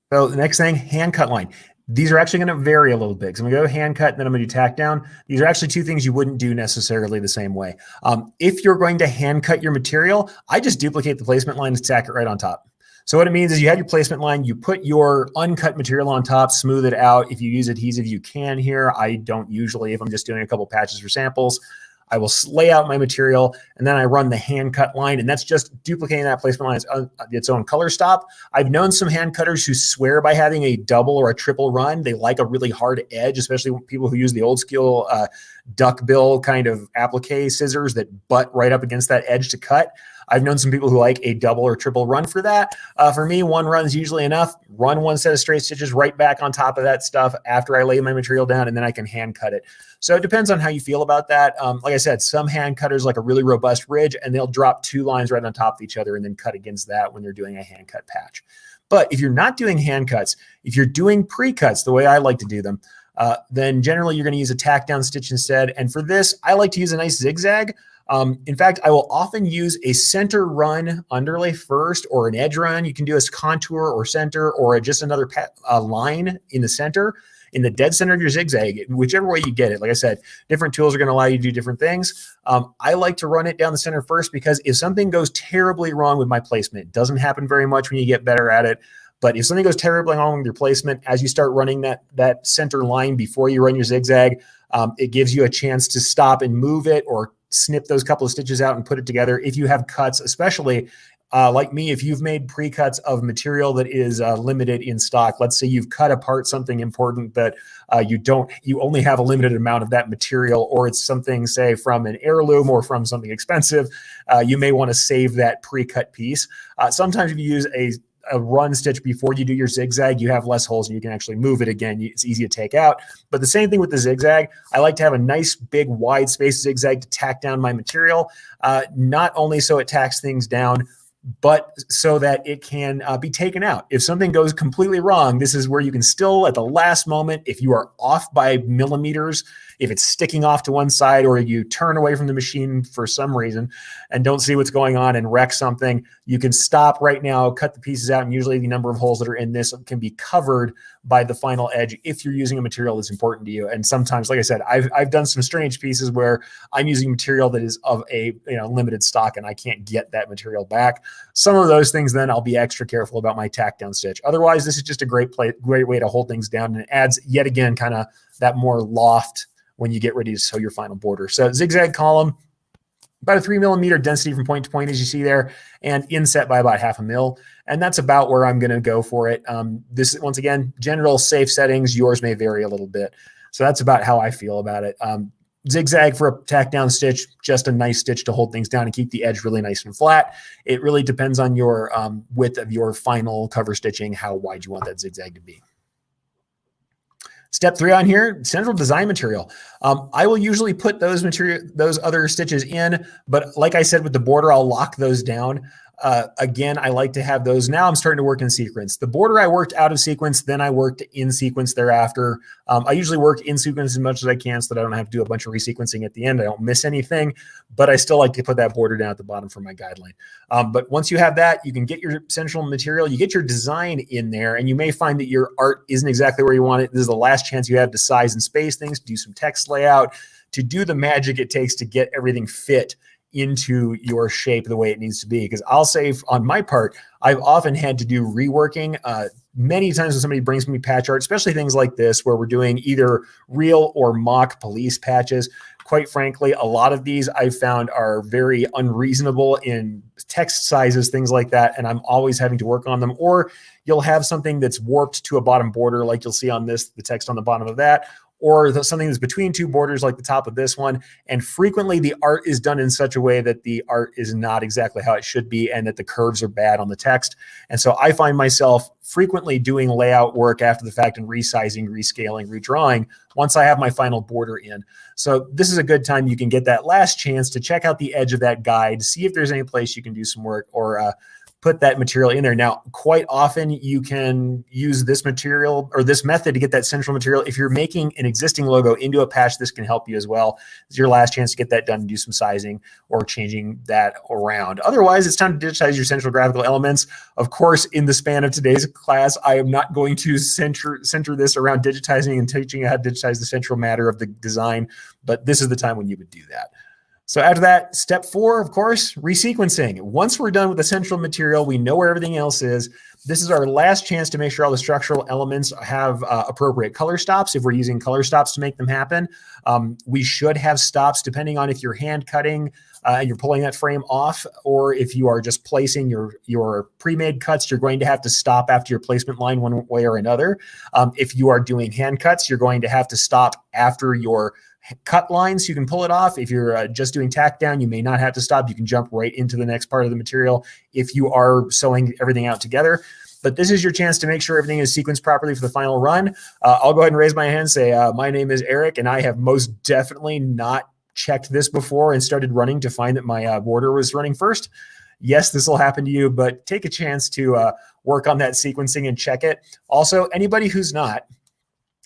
So the next thing, hand cut line. These are actually going to vary a little bit. So I'm going to go hand cut, and then I'm going to do tack down. These are actually two things you wouldn't do necessarily the same way. If you're going to hand cut your material, I just duplicate the placement line and tack it right on top. So what it means is you have your placement line, you put your uncut material on top, smooth it out. If you use adhesive, you can here. I don't usually, if I'm just doing a couple patches for samples. I will lay out my material, and then I run the hand cut line, and that's just duplicating that placement line as its own color stop. I've known some hand cutters who swear by having a double or a triple run. They like a really hard edge, especially people who use the old school duckbill kind of applique scissors that butt right up against that edge to cut. I've known some people who like a double or triple run for that. For me, one run is usually enough. Run one set of straight stitches right back on top of that stuff after I lay my material down, and then I can hand cut it. So it depends on how you feel about that. Like I said, some hand cutters like a really robust ridge, and they'll drop two lines right on top of each other and then cut against that when they're doing a hand cut patch. But if you're not doing hand cuts, if you're doing pre-cuts the way I like to do them, then generally you're going to use a tack down stitch instead. And for this, I like to use a nice zigzag. In fact, I will often use a center run underlay first, or an edge run. You can do a contour or center, or just another line in the center, in the dead center of your zigzag, whichever way you get it. Like I said, different tools are going to allow you to do different things. I like to run it down the center first, because if something goes terribly wrong with my placement, it doesn't happen very much when you get better at it. But if something goes terribly wrong with your placement, as you start running that center line before you run your zigzag, it gives you a chance to stop and move it, or snip those couple of stitches out and put it together. If you have cuts, especially like me, if you've made pre-cuts of material that is limited in stock, let's say you've cut apart something important that you only have a limited amount of that material, or it's something, say, from an heirloom or from something expensive, you may want to save that pre-cut piece. Sometimes if you use a run stitch before you do your zigzag, you have less holes and you can actually move it again. It's easy to take out. But the same thing with the zigzag. I like to have a nice, big, wide space zigzag to tack down my material, not only so it tacks things down, but so that it can be taken out. If something goes completely wrong, this is where you can still, at the last moment, if you are off by millimeters, if it's sticking off to one side, or you turn away from the machine for some reason and don't see what's going on and wreck something, you can stop right now, cut the pieces out, and usually the number of holes that are in this can be covered by the final edge if you're using a material that's important to you. And sometimes, like I said, I've done some strange pieces where I'm using material that is of a limited stock and I can't get that material back. Some of those things, then I'll be extra careful about my tack down stitch. Otherwise, this is just a great way to hold things down, and it adds, yet again, kind of that more loft when you get ready to sew your final border. So zigzag column, about a 3 millimeter density from point to point, as you see there, and inset by about 0.5 mil. And that's about where I'm going to go for it. This is, once again, general safe settings. Yours may vary a little bit. So that's about how I feel about it. Zigzag for a tack down stitch, just a nice stitch to hold things down and keep the edge really nice and flat. It really depends on your width of your final cover stitching, how wide you want that zigzag to be. Step 3 on here, central design material. I will usually put those other stitches in, but like I said with the border, I'll lock those down. Again, I like to have those. Now I'm starting to work in sequence. The border I worked out of sequence, then I worked in sequence thereafter. I usually work in sequence as much as I can so that I don't have to do a bunch of resequencing at the end. I don't miss anything, but I still like to put that border down at the bottom for my guideline. But once you have that, you can get your central material, you get your design in there, and you may find that your art isn't exactly where you want it. This is the last chance you have to size and space things, to do some text layout, to do the magic it takes to get everything fit into your shape the way it needs to be. Because I'll say on my part, I've often had to do reworking many times when somebody brings me patch art, especially things like this, where we're doing either real or mock police patches. Quite frankly, a lot of these I've found are very unreasonable in text sizes, things like that. And I'm always having to work on them. Or you'll have something that's warped to a bottom border, like you'll see on this, the text on the bottom of that, or something that's between two borders like the top of this one. And frequently the art is done in such a way that the art is not exactly how it should be and that the curves are bad on the text. And so I find myself frequently doing layout work after the fact and resizing, rescaling, redrawing once I have my final border in. So this is a good time you can get that last chance to check out the edge of that guide, see if there's any place you can do some work or put that material in there. Now, quite often you can use this material or this method to get that central material. If you're making an existing logo into a patch, this can help you as well. It's your last chance to get that done and do some sizing or changing that around. Otherwise, it's time to digitize your central graphical elements. Of course, in the span of today's class, I am not going to center this around digitizing and teaching you how to digitize the central matter of the design, but this is the time when you would do that. So after that, step 4, of course, resequencing. Once we're done with the central material, we know where everything else is. This is our last chance to make sure all the structural elements have appropriate color stops. If we're using color stops to make them happen, we should have stops depending on if you're hand cutting and you're pulling that frame off, or if you are just placing your pre-made cuts, you're going to have to stop after your placement line one way or another. If you are doing hand cuts, you're going to have to stop after your cut lines so you can pull it off. If you're just doing tack down, you may not have to stop. You can jump right into the next part of the material if you are sewing everything out together. But this is your chance to make sure everything is sequenced properly for the final run. I'll go ahead and raise my hand and say, my name is Erich, and I have most definitely not checked this before and started running to find that my border was running first. Yes, this will happen to you, but take a chance to work on that sequencing and check it. Also, anybody who's not,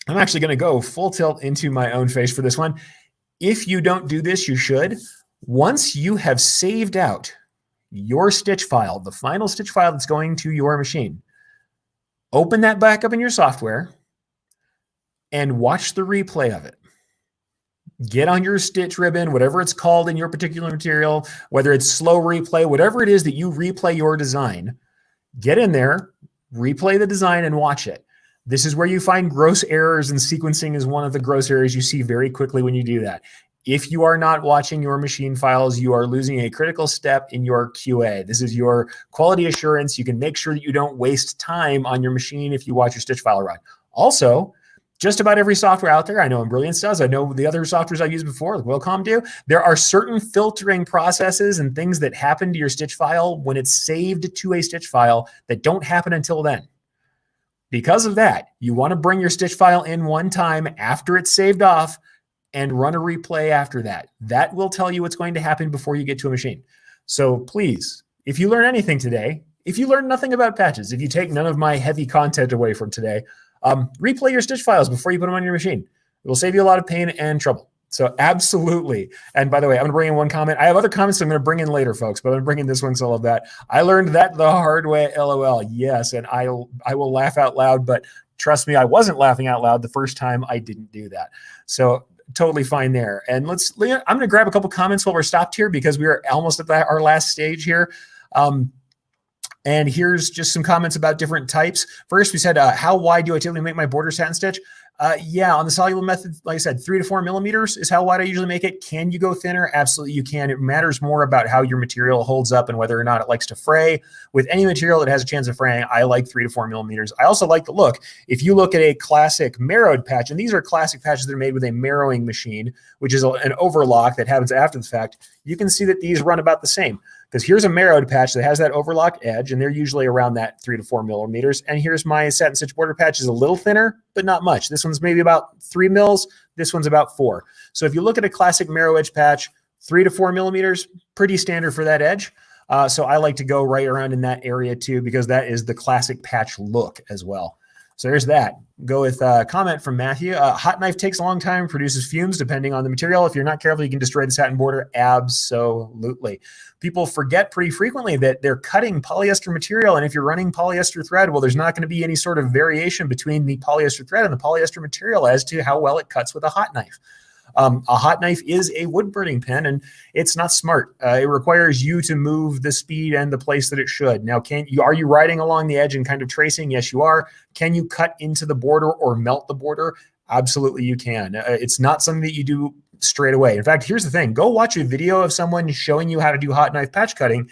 I'm actually going to go full tilt into my own face for this one. If you don't do this, you should. Once you have saved out your stitch file, the final stitch file that's going to your machine, open that back up in your software and watch the replay of it. Get on your stitch ribbon, whatever it's called in your particular material, whether it's slow replay, whatever it is that you replay your design, get in there, replay the design and watch it. This is where you find gross errors, and sequencing is one of the gross errors you see very quickly when you do that. If you are not watching your machine files, you are losing a critical step in your QA. This is your quality assurance. You can make sure that you don't waste time on your machine if you watch your stitch file run. Also, just about every software out there, I know Embroidery does, I know the other softwares I've used before, like Willcom do, there are certain filtering processes and things that happen to your stitch file when it's saved to a stitch file that don't happen until then. Because of that, you want to bring your stitch file in one time after it's saved off and run a replay after that. That will tell you what's going to happen before you get to a machine. So please, if you learn anything today, if you learn nothing about patches, if you take none of my heavy content away from today, replay your stitch files before you put them on your machine. It will save you a lot of pain and trouble. So absolutely. And by the way, I'm going to bring in one comment. I have other comments I'm going to bring in later, folks, but I'm going to bring in this one because I love that. I learned that the hard way, LOL. Yes, and I will laugh out loud, but trust me, I wasn't laughing out loud the first time I didn't do that. So totally fine there. And I'm going to grab a couple comments while we're stopped here because we are almost at our last stage here. And here's just some comments about different types. First, we said, how wide do I typically make my border satin stitch? Yeah, on the soluble method, like I said, 3 to 4 millimeters is how wide I usually make it. Can you go thinner? Absolutely, you can. It matters more about how your material holds up and whether or not it likes to fray. With any material that has a chance of fraying, I like 3 to 4 millimeters. I also like the look. If you look at a classic marrowed patch, and these are classic patches that are made with a marrowing machine, which is an overlock that happens after the fact, you can see that these run about the same. Because here's a marrowed patch that has that overlock edge, and they're usually around that 3 to 4 millimeters. And here's my satin stitch border patch, is a little thinner, but not much. This one's maybe about 3 mils. This one's about 4. So if you look at a classic marrow edge patch, 3 to 4 millimeters, pretty standard for that edge. So I like to go right around in that area too, because that is the classic patch look as well. So there's that. Go with a comment from Matthew. Hot knife takes a long time, produces fumes depending on the material. If you're not careful, you can destroy the satin border. Absolutely. People forget pretty frequently that they're cutting polyester material. And if you're running polyester thread, well, there's not going to be any sort of variation between the polyester thread and the polyester material as to how well it cuts with a hot knife. A hot knife is a wood burning pen, and it's not smart. It requires you to move the speed and the place that it should. Now, are you riding along the edge and kind of tracing? Yes, you are. Can you cut into the border or melt the border? Absolutely, you can. It's not something that you do straight away. In fact, here's the thing. Go watch a video of someone showing you how to do hot knife patch cutting,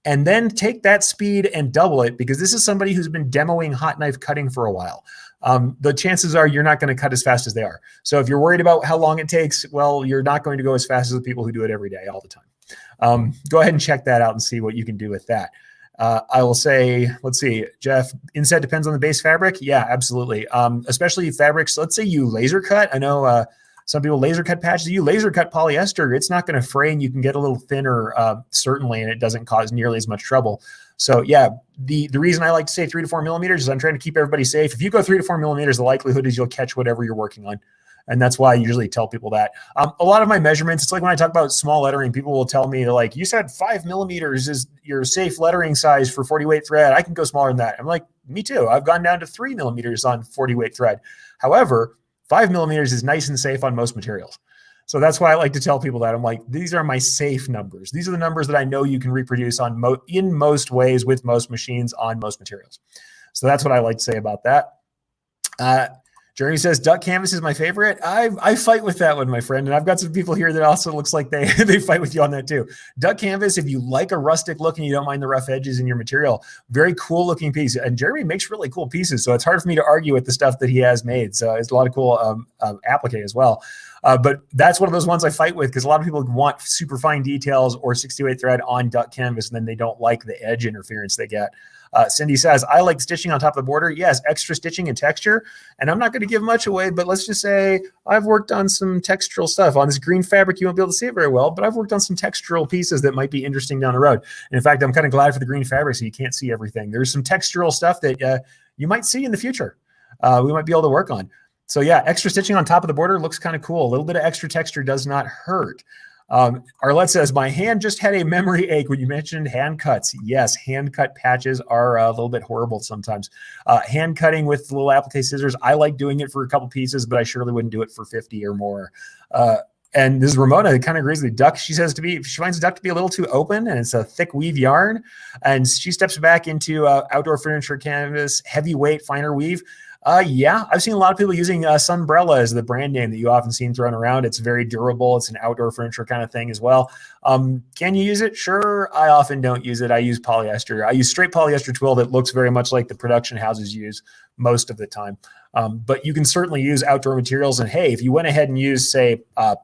and then take that speed and double it, because this is somebody who's been demoing hot knife cutting for a while. The chances are you're not going to cut as fast as they are. So if you're worried about how long it takes, well, you're not going to go as fast as the people who do it every day, all the time. Go ahead and check that out and see what you can do with that. I will say, let's see, Jeff, inset depends on the base fabric. Yeah, absolutely. Especially fabrics. Let's say you laser cut. I know some people laser cut patches. You laser cut polyester, it's not going to fray, and you can get a little thinner, certainly, and it doesn't cause nearly as much trouble. So yeah, the reason I like to say 3 to 4 millimeters is I'm trying to keep everybody safe. If you go 3 to 4 millimeters, the likelihood is you'll catch whatever you're working on. And that's why I usually tell people that. A lot of my measurements, it's like when I talk about small lettering, people will tell me, they're like, you said 5 millimeters is your safe lettering size for 40 weight thread. I can go smaller than that. I'm like, me too. I've gone down to 3 millimeters on 40 weight thread. However, 5 millimeters is nice and safe on most materials. So that's why I like to tell people that. I'm like, these are my safe numbers. These are the numbers that I know you can reproduce on in most ways with most machines on most materials. So that's what I like to say about that. Jeremy says, duck canvas is my favorite. I fight with that one, my friend. And I've got some people here that also looks like they fight with you on that too. Duck canvas, if you like a rustic look and you don't mind the rough edges in your material, very cool looking piece. And Jeremy makes really cool pieces. So it's hard for me to argue with the stuff that he has made. So it's a lot of cool applique as well. But that's one of those ones I fight with, because a lot of people want super fine details or 68 thread on duck canvas, and then they don't like the edge interference they get. Cindy says, I like stitching on top of the border. Yes, extra stitching and texture. And I'm not going to give much away, but let's just say I've worked on some textural stuff. On this green fabric, you won't be able to see it very well, but I've worked on some textural pieces that might be interesting down the road. And in fact, I'm kind of glad for the green fabric so you can't see everything. There's some textural stuff that you might see in the future. We might be able to work on. So yeah, extra stitching on top of the border looks kind of cool. A little bit of extra texture does not hurt. Arlette says, my hand just had a memory ache when you mentioned hand cuts. Yes, hand cut patches are a little bit horrible sometimes. Hand cutting with little applique scissors, I like doing it for a couple pieces, but I surely wouldn't do it for 50 or more. And this is Ramona, that kind of agrees with the duck. She says she finds the duck to be a little too open, and it's a thick weave yarn. And she steps back into outdoor furniture canvas, heavyweight, finer weave. Yeah, I've seen a lot of people using Sunbrella as the brand name that you often see thrown around. It's very durable. It's an outdoor furniture kind of thing as well. Can you use it? Sure. I often don't use it. I use polyester. I use straight polyester twill that looks very much like the production houses use most of the time. But you can certainly use outdoor materials. And hey, if you went ahead and used, say,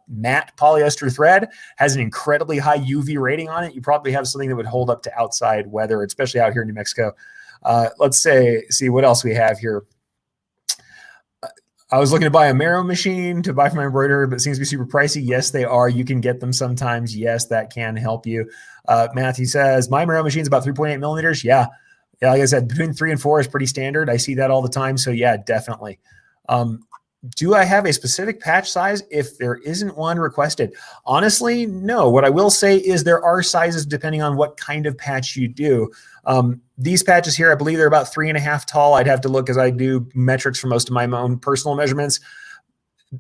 matte polyester thread, has an incredibly high UV rating on it, you probably have something that would hold up to outside weather, especially out here in New Mexico. Let's see what else we have here. I was looking to buy a Marrow machine to buy for my embroidery, but it seems to be super pricey. Yes, they are. You can get them sometimes. Yes, that can help you. Matthew says, my Marrow machine is about 3.8 millimeters. Yeah, like I said, between 3 and 4 is pretty standard. I see that all the time. So yeah, definitely. Do I have a specific patch size if there isn't one requested? Honestly, no. What I will say is there are sizes depending on what kind of patch you do. These patches here, I believe they're about 3.5 tall. I'd have to look as I do metrics for most of my own personal measurements.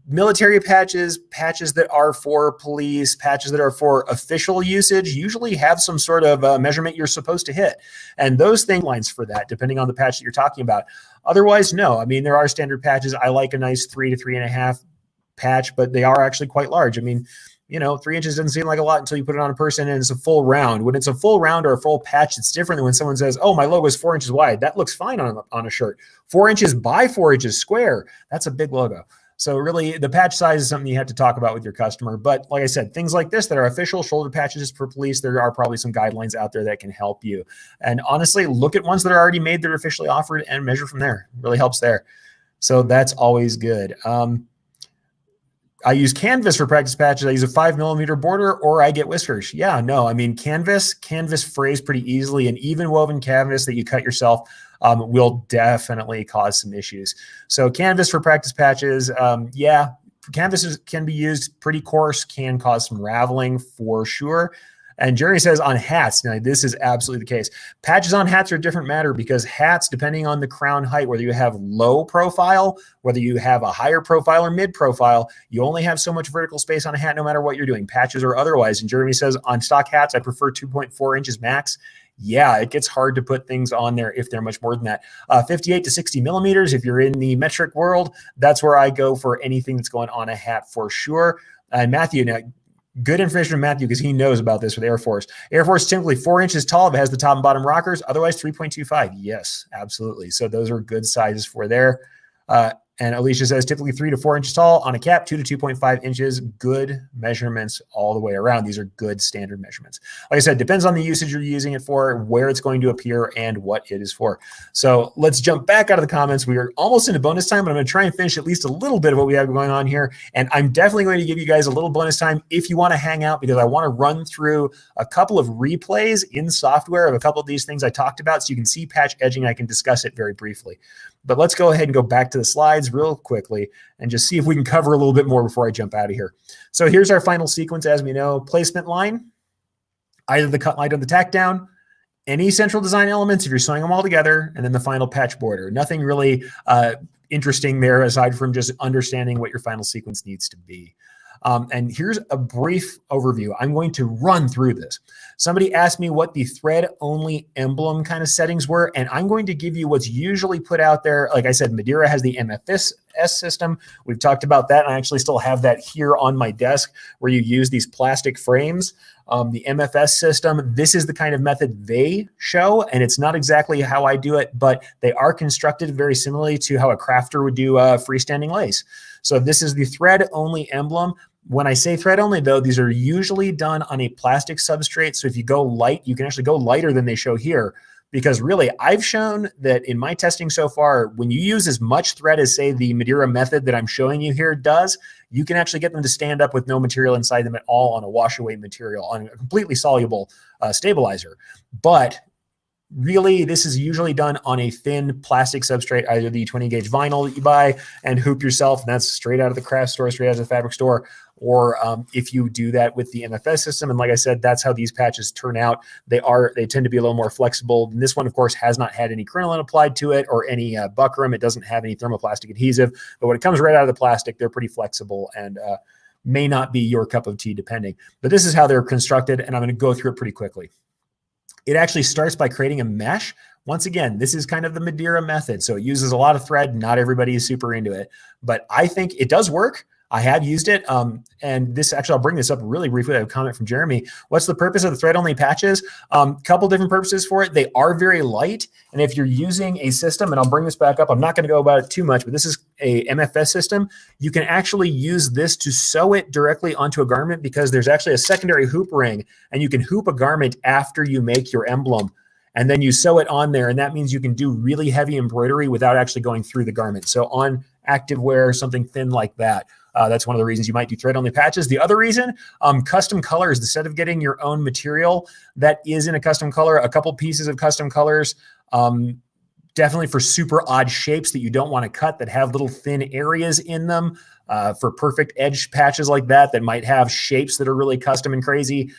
Military patches, patches that are for police, patches that are for official usage usually have some sort of measurement you're supposed to hit. And those things lines for that, depending on the patch that you're talking about. Otherwise, no. I mean, there are standard patches. I like a nice 3 to 3.5 patch, but they are actually quite large. I mean, 3 inches doesn't seem like a lot until you put it on a person and it's a full round. When it's a full round or a full patch, it's different than when someone says, oh, my logo is 4 inches wide. That looks fine on a shirt. 4 inches by 4 inches square. That's a big logo. So really, the patch size is something you have to talk about with your customer. But like I said, things like this that are official shoulder patches for police, there are probably some guidelines out there that can help you. And honestly, look at ones that are already made that are officially offered and measure from there. It really helps there. So that's always good. I use canvas for practice patches. I use a 5mm border, or I get whiskers. Yeah, no, I mean, canvas frays pretty easily, and even woven canvas that you cut yourself will definitely cause some issues. So canvas for practice patches, yeah, canvases can be used pretty coarse, can cause some raveling for sure. And Jerry says on hats, now this is absolutely the case. Patches on hats are a different matter because hats, depending on the crown height, whether you have low profile, whether you have a higher profile or mid profile, you only have so much vertical space on a hat no matter what you're doing, patches or otherwise. And Jeremy says on stock hats, I prefer 2.4 inches max. Yeah, it gets hard to put things on there if they're much more than that. 58 to 60mm, if you're in the metric world, that's where I go for anything that's going on a hat for sure. And Matthew, now, good information from Matthew because he knows about this with Air Force. Air Force is typically 4 inches tall if it has the top and bottom rockers. Otherwise, 3.25. Yes, absolutely. So those are good sizes for there. And Alicia says typically 3 to 4 inches tall on a cap, 2 to 2.5 inches. Good measurements all the way around. These are good standard measurements. Like I said, depends on the usage you're using it for, where it's going to appear, and what it is for. So let's jump back out of the comments. We are almost into bonus time, but I'm going to try and finish at least a little bit of what we have going on here. And I'm definitely going to give you guys a little bonus time if you want to hang out, because I want to run through a couple of replays in software of a couple of these things I talked about so you can see patch edging. I can discuss it very briefly. But let's go ahead and go back to the slides real quickly and just see if we can cover a little bit more before I jump out of here. So here's our final sequence. As we know, placement line, either the cut line or the tack down, any central design elements if you're sewing them all together, and then the final patch border. Nothing really interesting there aside from just understanding what your final sequence needs to be. And here's a brief overview. I'm going to run through this. Somebody asked me what the thread-only emblem kind of settings were, and I'm going to give you what's usually put out there. Like I said, Madeira has the MFA system. We've talked about that, and I actually still have that here on my desk where you use these plastic frames. The MFA system, this is the kind of method they show, and it's not exactly how I do it, but they are constructed very similarly to how a crafter would do freestanding lace. So this is the thread-only emblem. When I say thread only, though, these are usually done on a plastic substrate. So if you go light, you can actually go lighter than they show here. Because really, I've shown that in my testing so far, when you use as much thread as, say, the Madeira method that I'm showing you here does, you can actually get them to stand up with no material inside them at all on a wash-away material, on a completely soluble stabilizer. But really, this is usually done on a thin plastic substrate, either the 20-gauge vinyl that you buy and hoop yourself, and that's straight out of the craft store, straight out of the fabric store, or if you do that with the MFA system. And like I said, that's how these patches turn out. They tend to be a little more flexible. And this one, of course, has not had any crinoline applied to it or any buckram. It doesn't have any thermoplastic adhesive. But when it comes right out of the plastic, they're pretty flexible and may not be your cup of tea, depending. But this is how they're constructed, and I'm going to go through it pretty quickly. It actually starts by creating a mesh. Once again, this is kind of the Madeira method. So it uses a lot of thread. Not everybody is super into it, but I think it does work. I have used it. And this actually, I'll bring this up really briefly. I have a comment from Jeremy. What's the purpose of the thread only patches? Couple different purposes for it. They are very light. And if you're using a system, and I'll bring this back up, I'm not going to go about it too much, but this is a MFA system. You can actually use this to sew it directly onto a garment because there's actually a secondary hoop ring, and you can hoop a garment after you make your emblem. And then you sew it on there, and that means you can do really heavy embroidery without actually going through the garment. So on activewear, something thin like that, that's one of the reasons you might do thread-only patches. The other reason, custom colors. Instead of getting your own material that is in a custom color, a couple pieces of custom colors, definitely for super odd shapes that you don't want to cut that have little thin areas in them, for perfect edge patches like that might have shapes that are really custom and crazy.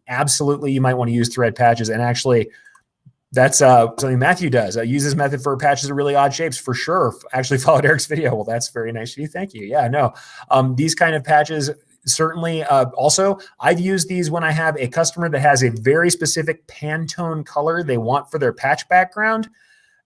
Absolutely, you might want to use thread patches. And actually, that's something Matthew does. Use this method for patches of really odd shapes for sure. Actually followed Eric's video. Well, that's very nice of you. Thank you. Yeah, no. These kind of patches, certainly. Also, I've used these when I have a customer that has a very specific Pantone color they want for their patch background.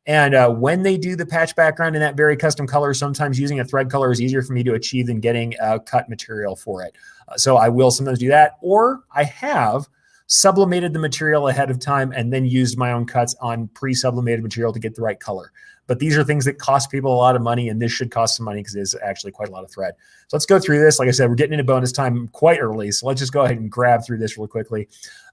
And when they do the patch background in that very custom color, sometimes using a thread color is easier for me to achieve than getting cut material for it. So I will sometimes do that. Or I have sublimated the material ahead of time and then used my own cuts on pre-sublimated material to get the right color. But these are things that cost people a lot of money, and this should cost some money because it is actually quite a lot of thread. So let's go through this. Like I said, we're getting into bonus time quite early, so let's just go ahead and grab through this really quickly.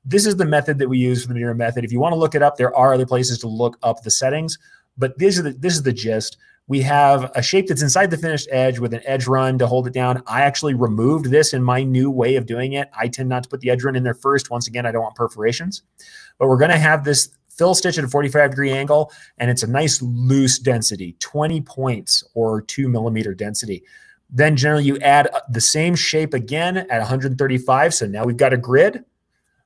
This is the method that we use for the Madeira method. If you want to look it up, there are other places to look up the settings, but this is the gist. We have a shape that's inside the finished edge with an edge run to hold it down. I actually removed this in my new way of doing it. I tend not to put the edge run in there first. Once again, I don't want perforations. But we're going to have this fill stitch at a 45-degree angle, and it's a nice loose density, 20 points or 2 millimeter density. Then generally you add the same shape again at 135. So now we've got a grid.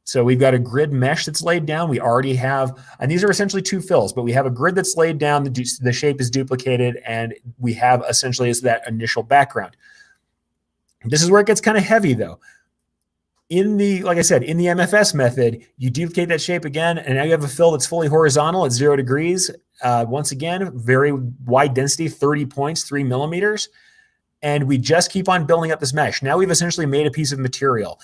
So we've got a grid mesh that's laid down. We already have, and these are essentially two fills, but we have a grid that's laid down. The shape is duplicated, and we have essentially as that initial background. This is where it gets kind of heavy though. Like I said, in the MFS method, you duplicate that shape again, and now you have a fill that's fully horizontal at 0 degrees. Once again, very wide density, 30 points, 3 millimeters. And we just keep on building up this mesh. Now we've essentially made a piece of material.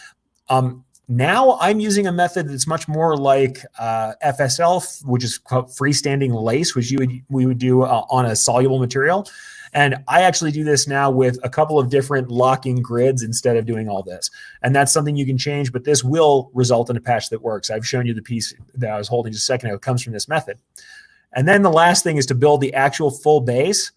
Now I'm using a method that's much more like FSL, which is called freestanding lace, which we would do on a soluble material. And I actually do this now with a couple of different locking grids instead of doing all this. And that's something you can change, but this will result in a patch that works. I've shown you the piece that I was holding just a second ago. It comes from this method. And then the last thing is to build the actual full base.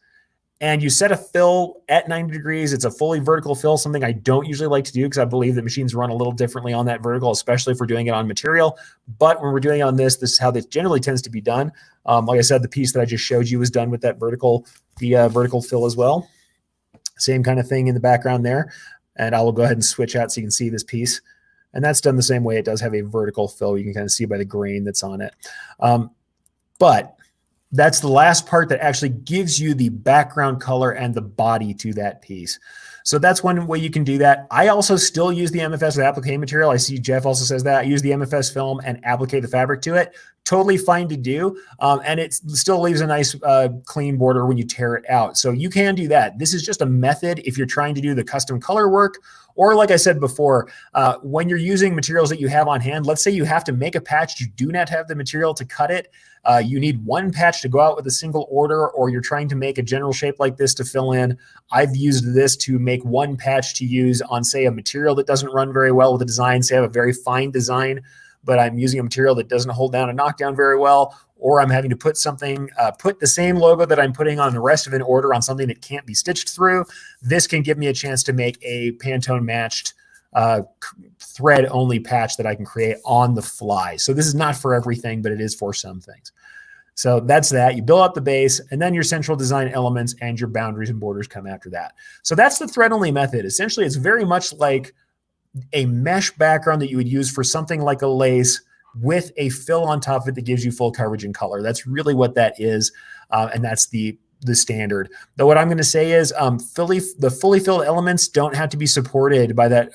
And you set a fill at 90 degrees. It's a fully vertical fill, something I don't usually like to do because I believe that machines run a little differently on that vertical, especially if we're doing it on material. But when we're doing it on this is how this generally tends to be done. Like I said, the piece that I just showed you was done with that vertical fill as well. Same kind of thing in the background there. And I will go ahead and switch out so you can see this piece. And that's done the same way. It does have a vertical fill. You can kind of see by the grain that's on it. But that's the last part that actually gives you the background color and the body to that piece. So that's one way you can do that. I also still use the MFS with applique material. I see Jeff also says that. I use the MFS film and applique the fabric to it. Totally fine to do. And it still leaves a nice clean border when you tear it out. So you can do that. This is just a method if you're trying to do the custom color work, or like I said before, when you're using materials that you have on hand, let's say you have to make a patch, you do not have the material to cut it. You need one patch to go out with a single order, or you're trying to make a general shape like this to fill in. I've used this to make one patch to use on, say, a material that doesn't run very well with a design. Say I have a very fine design, but I'm using a material that doesn't hold down a knockdown very well, or I'm having to put something, put the same logo that I'm putting on the rest of an order on something that can't be stitched through. This can give me a chance to make a Pantone matched thread only patch that I can create on the fly. So this is not for everything, but it is for some things. So that's that. You build up the base, and then your central design elements and your boundaries and borders come after that. So that's the thread only method. Essentially, it's very much like a mesh background that you would use for something like a lace with a fill on top of it that gives you full coverage and color. That's really what that is. And that's the standard. Though what I'm going to say is the fully filled elements don't have to be supported by that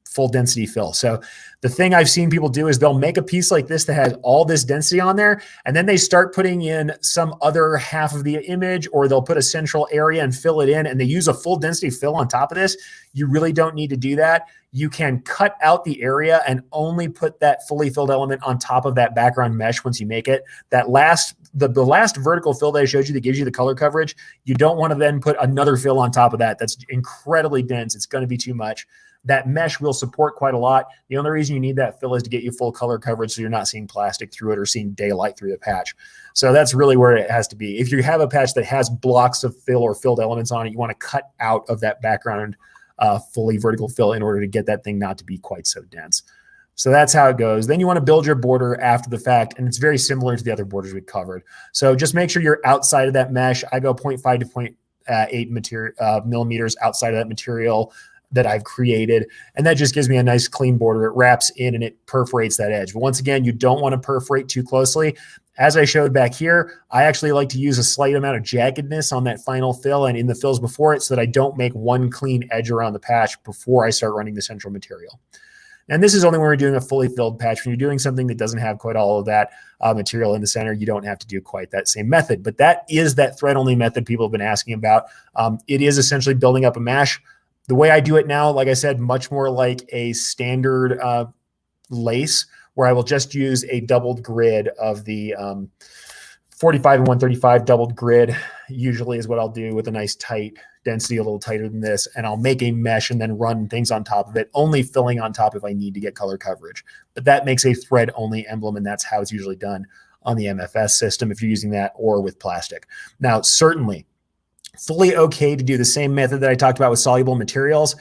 full density fill. So the thing I've seen people do is they'll make a piece like this that has all this density on there, and then they start putting in some other half of the image, or they'll put a central area and fill it in, and they use a full density fill on top of this. You really don't need to do that. You can cut out the area and only put that fully filled element on top of that background mesh once you make it. The last vertical fill that I showed you that gives you the color coverage, you don't want to then put another fill on top of that. That's incredibly dense. It's going to be too much. That mesh will support quite a lot. The only reason you need that fill is to get you full color coverage so you're not seeing plastic through it or seeing daylight through the patch. So that's really where it has to be. If you have a patch that has blocks of fill or filled elements on it, you want to cut out of that background fully vertical fill in order to get that thing not to be quite so dense. So that's how it goes. Then you want to build your border after the fact, and it's very similar to the other borders we covered. So just make sure you're outside of that mesh. I go 0.5 to 0.8 millimeters outside of that material that I've created. And that just gives me a nice clean border. It wraps in and it perforates that edge. But once again, you don't want to perforate too closely. As I showed back here, I actually like to use a slight amount of jaggedness on that final fill and in the fills before it so that I don't make one clean edge around the patch before I start running the central material. And this is only when we're doing a fully filled patch. When you're doing something that doesn't have quite all of that material in the center, you don't have to do quite that same method. But that is that thread only method people have been asking about. It is essentially building up a mesh. The way I do it now, like I said, much more like a standard lace, where I will just use a doubled grid of the 45 and 135 doubled grid, usually is what I'll do with a nice tight density, a little tighter than this. And I'll make a mesh and then run things on top of it, only filling on top if I need to get color coverage. But that makes a thread only emblem, and that's how it's usually done on the MFS system if you're using that or with plastic. Now, certainly, fully okay to do the same method that I talked about with soluble materials,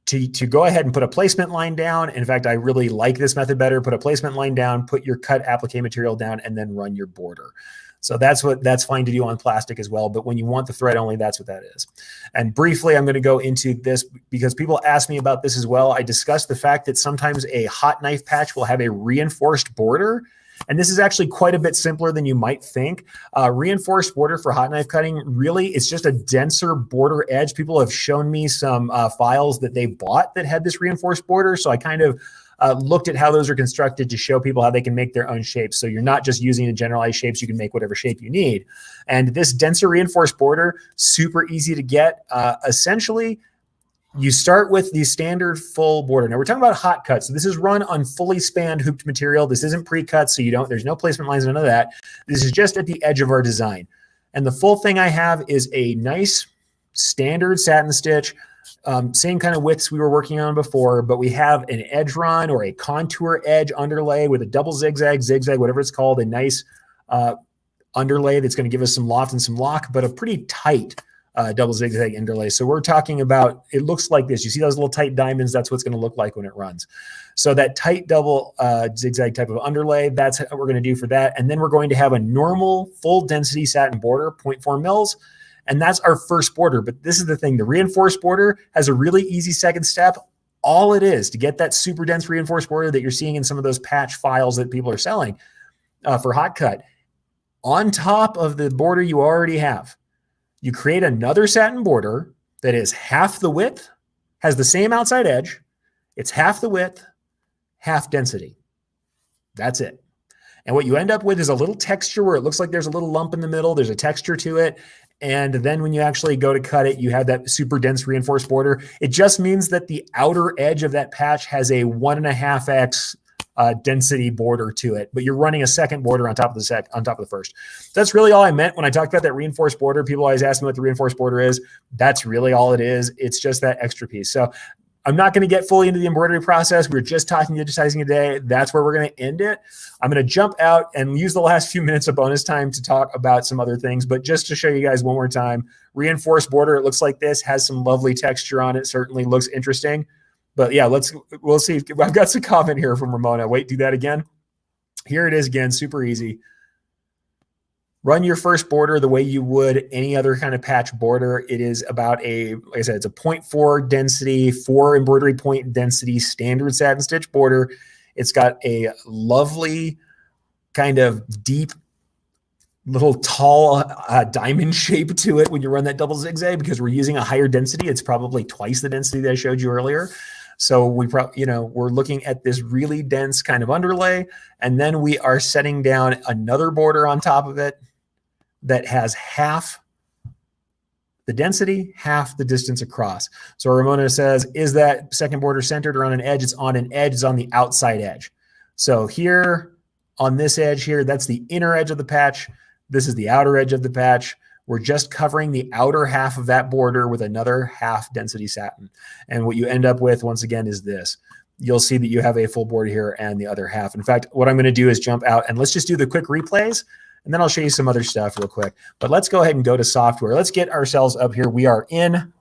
to go ahead and put a placement line down. In fact, I really like this method better. Put a placement line down, put your cut applique material down, and then run your border. So that's fine to do on plastic as well. But when you want the thread only, that's what that is. And briefly, I'm going to go into this because people ask me about this as well. I discussed the fact that sometimes a hot knife patch will have a reinforced border. And this is actually quite a bit simpler than you might think. Reinforced border for hot knife cutting, really, it's just a denser border edge. People have shown me some files that they bought that had this reinforced border. So I kind of looked at how those are constructed to show people how they can make their own shapes. So you're not just using the generalized shapes, you can make whatever shape you need. And this denser reinforced border, super easy to get. Essentially, you start with the standard full border. Now we're talking about hot cuts. So this is run on fully spanned hooped material. This isn't pre-cut, so there's no placement lines, none of that. This is just at the edge of our design. And the full thing I have is a nice standard satin stitch, same kind of widths we were working on before, but we have an edge run or a contour edge underlay with a double zigzag, whatever it's called, a nice underlay that's going to give us some loft and some lock, but a pretty tight double zigzag underlay. So we're talking about, it looks like this. You see those little tight diamonds? That's what's going to look like when it runs. So that tight double zigzag type of underlay, that's what we're going to do for that. And then we're going to have a normal full density satin border, 0.4 mils. And that's our first border. But this is the thing, the reinforced border has a really easy second step. All it is to get that super dense reinforced border that you're seeing in some of those patch files that people are selling for hot cut. On top of the border you already have, you create another satin border that is half the width, has the same outside edge. It's half the width, half density. That's it. And what you end up with is a little texture where it looks like there's a little lump in the middle. There's a texture to it. And then when you actually go to cut it, you have that super dense reinforced border. It just means that the outer edge of that patch has a 1.5x density border to it, but you're running a second border on top of the first. That's really all I meant when I talked about that reinforced border. People always ask me what the reinforced border is. That's really all it is. It's just that extra piece. So I'm not going to get fully into the embroidery process. We're just talking digitizing today. That's where we're going to end it. I'm going to jump out and use the last few minutes of bonus time to talk about some other things, but just to show you guys one more time, reinforced border, it looks like this, has some lovely texture on it. Certainly looks interesting. But yeah, we'll see. I've got some comment here from Ramona. Wait, do that again. Here it is again, super easy. Run your first border the way you would any other kind of patch border. It is about like I said, it's a 0.4 density, 4 embroidery point density standard satin stitch border. It's got a lovely kind of deep little tall diamond shape to it when you run that double zigzag because we're using a higher density. It's probably twice the density that I showed you earlier. So we're looking at this really dense kind of underlay, and then we are setting down another border on top of it that has half the density, half the distance across. So Ramona says, is that second border centered or on an edge? It's on an edge, it's on the outside edge. So here on this edge here, that's the inner edge of the patch. This is the outer edge of the patch. We're just covering the outer half of that border with another half density satin. And what you end up with, once again, is this. You'll see that you have a full border here and the other half. In fact, what I'm going to do is jump out and let's just do the quick replays, and then I'll show you some other stuff real quick. But let's go ahead and go to software. Let's get ourselves up here. We are in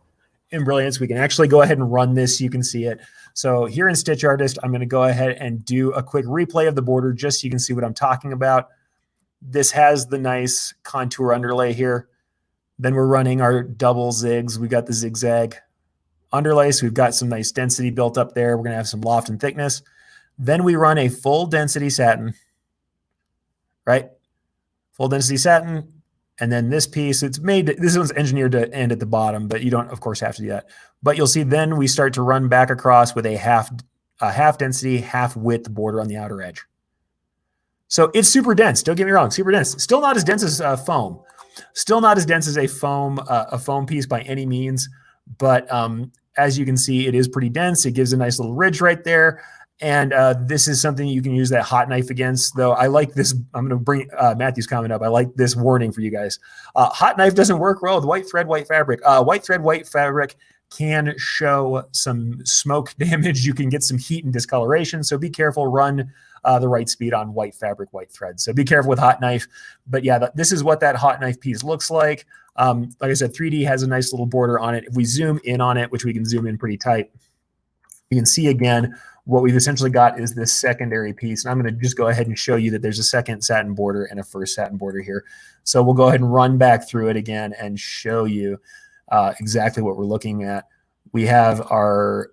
Brilliance. We can actually go ahead and run this so you can see it. So here in Stitch Artist, I'm going to go ahead and do a quick replay of the border just so you can see what I'm talking about. This has the nice contour underlay here. Then we're running our double zigs. We've got the zigzag underlay, so we've got some nice density built up there. We're going to have some loft and thickness. Then we run a full density satin, right? Full density satin. And then this piece, this one's engineered to end at the bottom, but you don't, of course, have to do that. But you'll see then we start to run back across with a half density, half width border on the outer edge. So it's super dense. Don't get me wrong, super dense. Still not as dense as foam. Still not as dense as a foam piece by any means, but as you can see, it is pretty dense. It gives a nice little ridge right there. And this is something you can use that hot knife against, though I like this. I'm going to bring Matthew's comment up. I like this warning for you guys. Hot knife doesn't work well with white thread, white fabric. White thread, white fabric can show some smoke damage. You can get some heat and discoloration. So be careful, run the right speed on white fabric, white thread. So be careful with hot knife. But yeah, this is what that hot knife piece looks like. Like I said, 3D has a nice little border on it. If we zoom in on it, which we can zoom in pretty tight, you can see again, what we've essentially got is this secondary piece. And I'm going to just go ahead and show you that there's a second satin border and a first satin border here. So we'll go ahead and run back through it again and show you exactly what we're looking at. We have our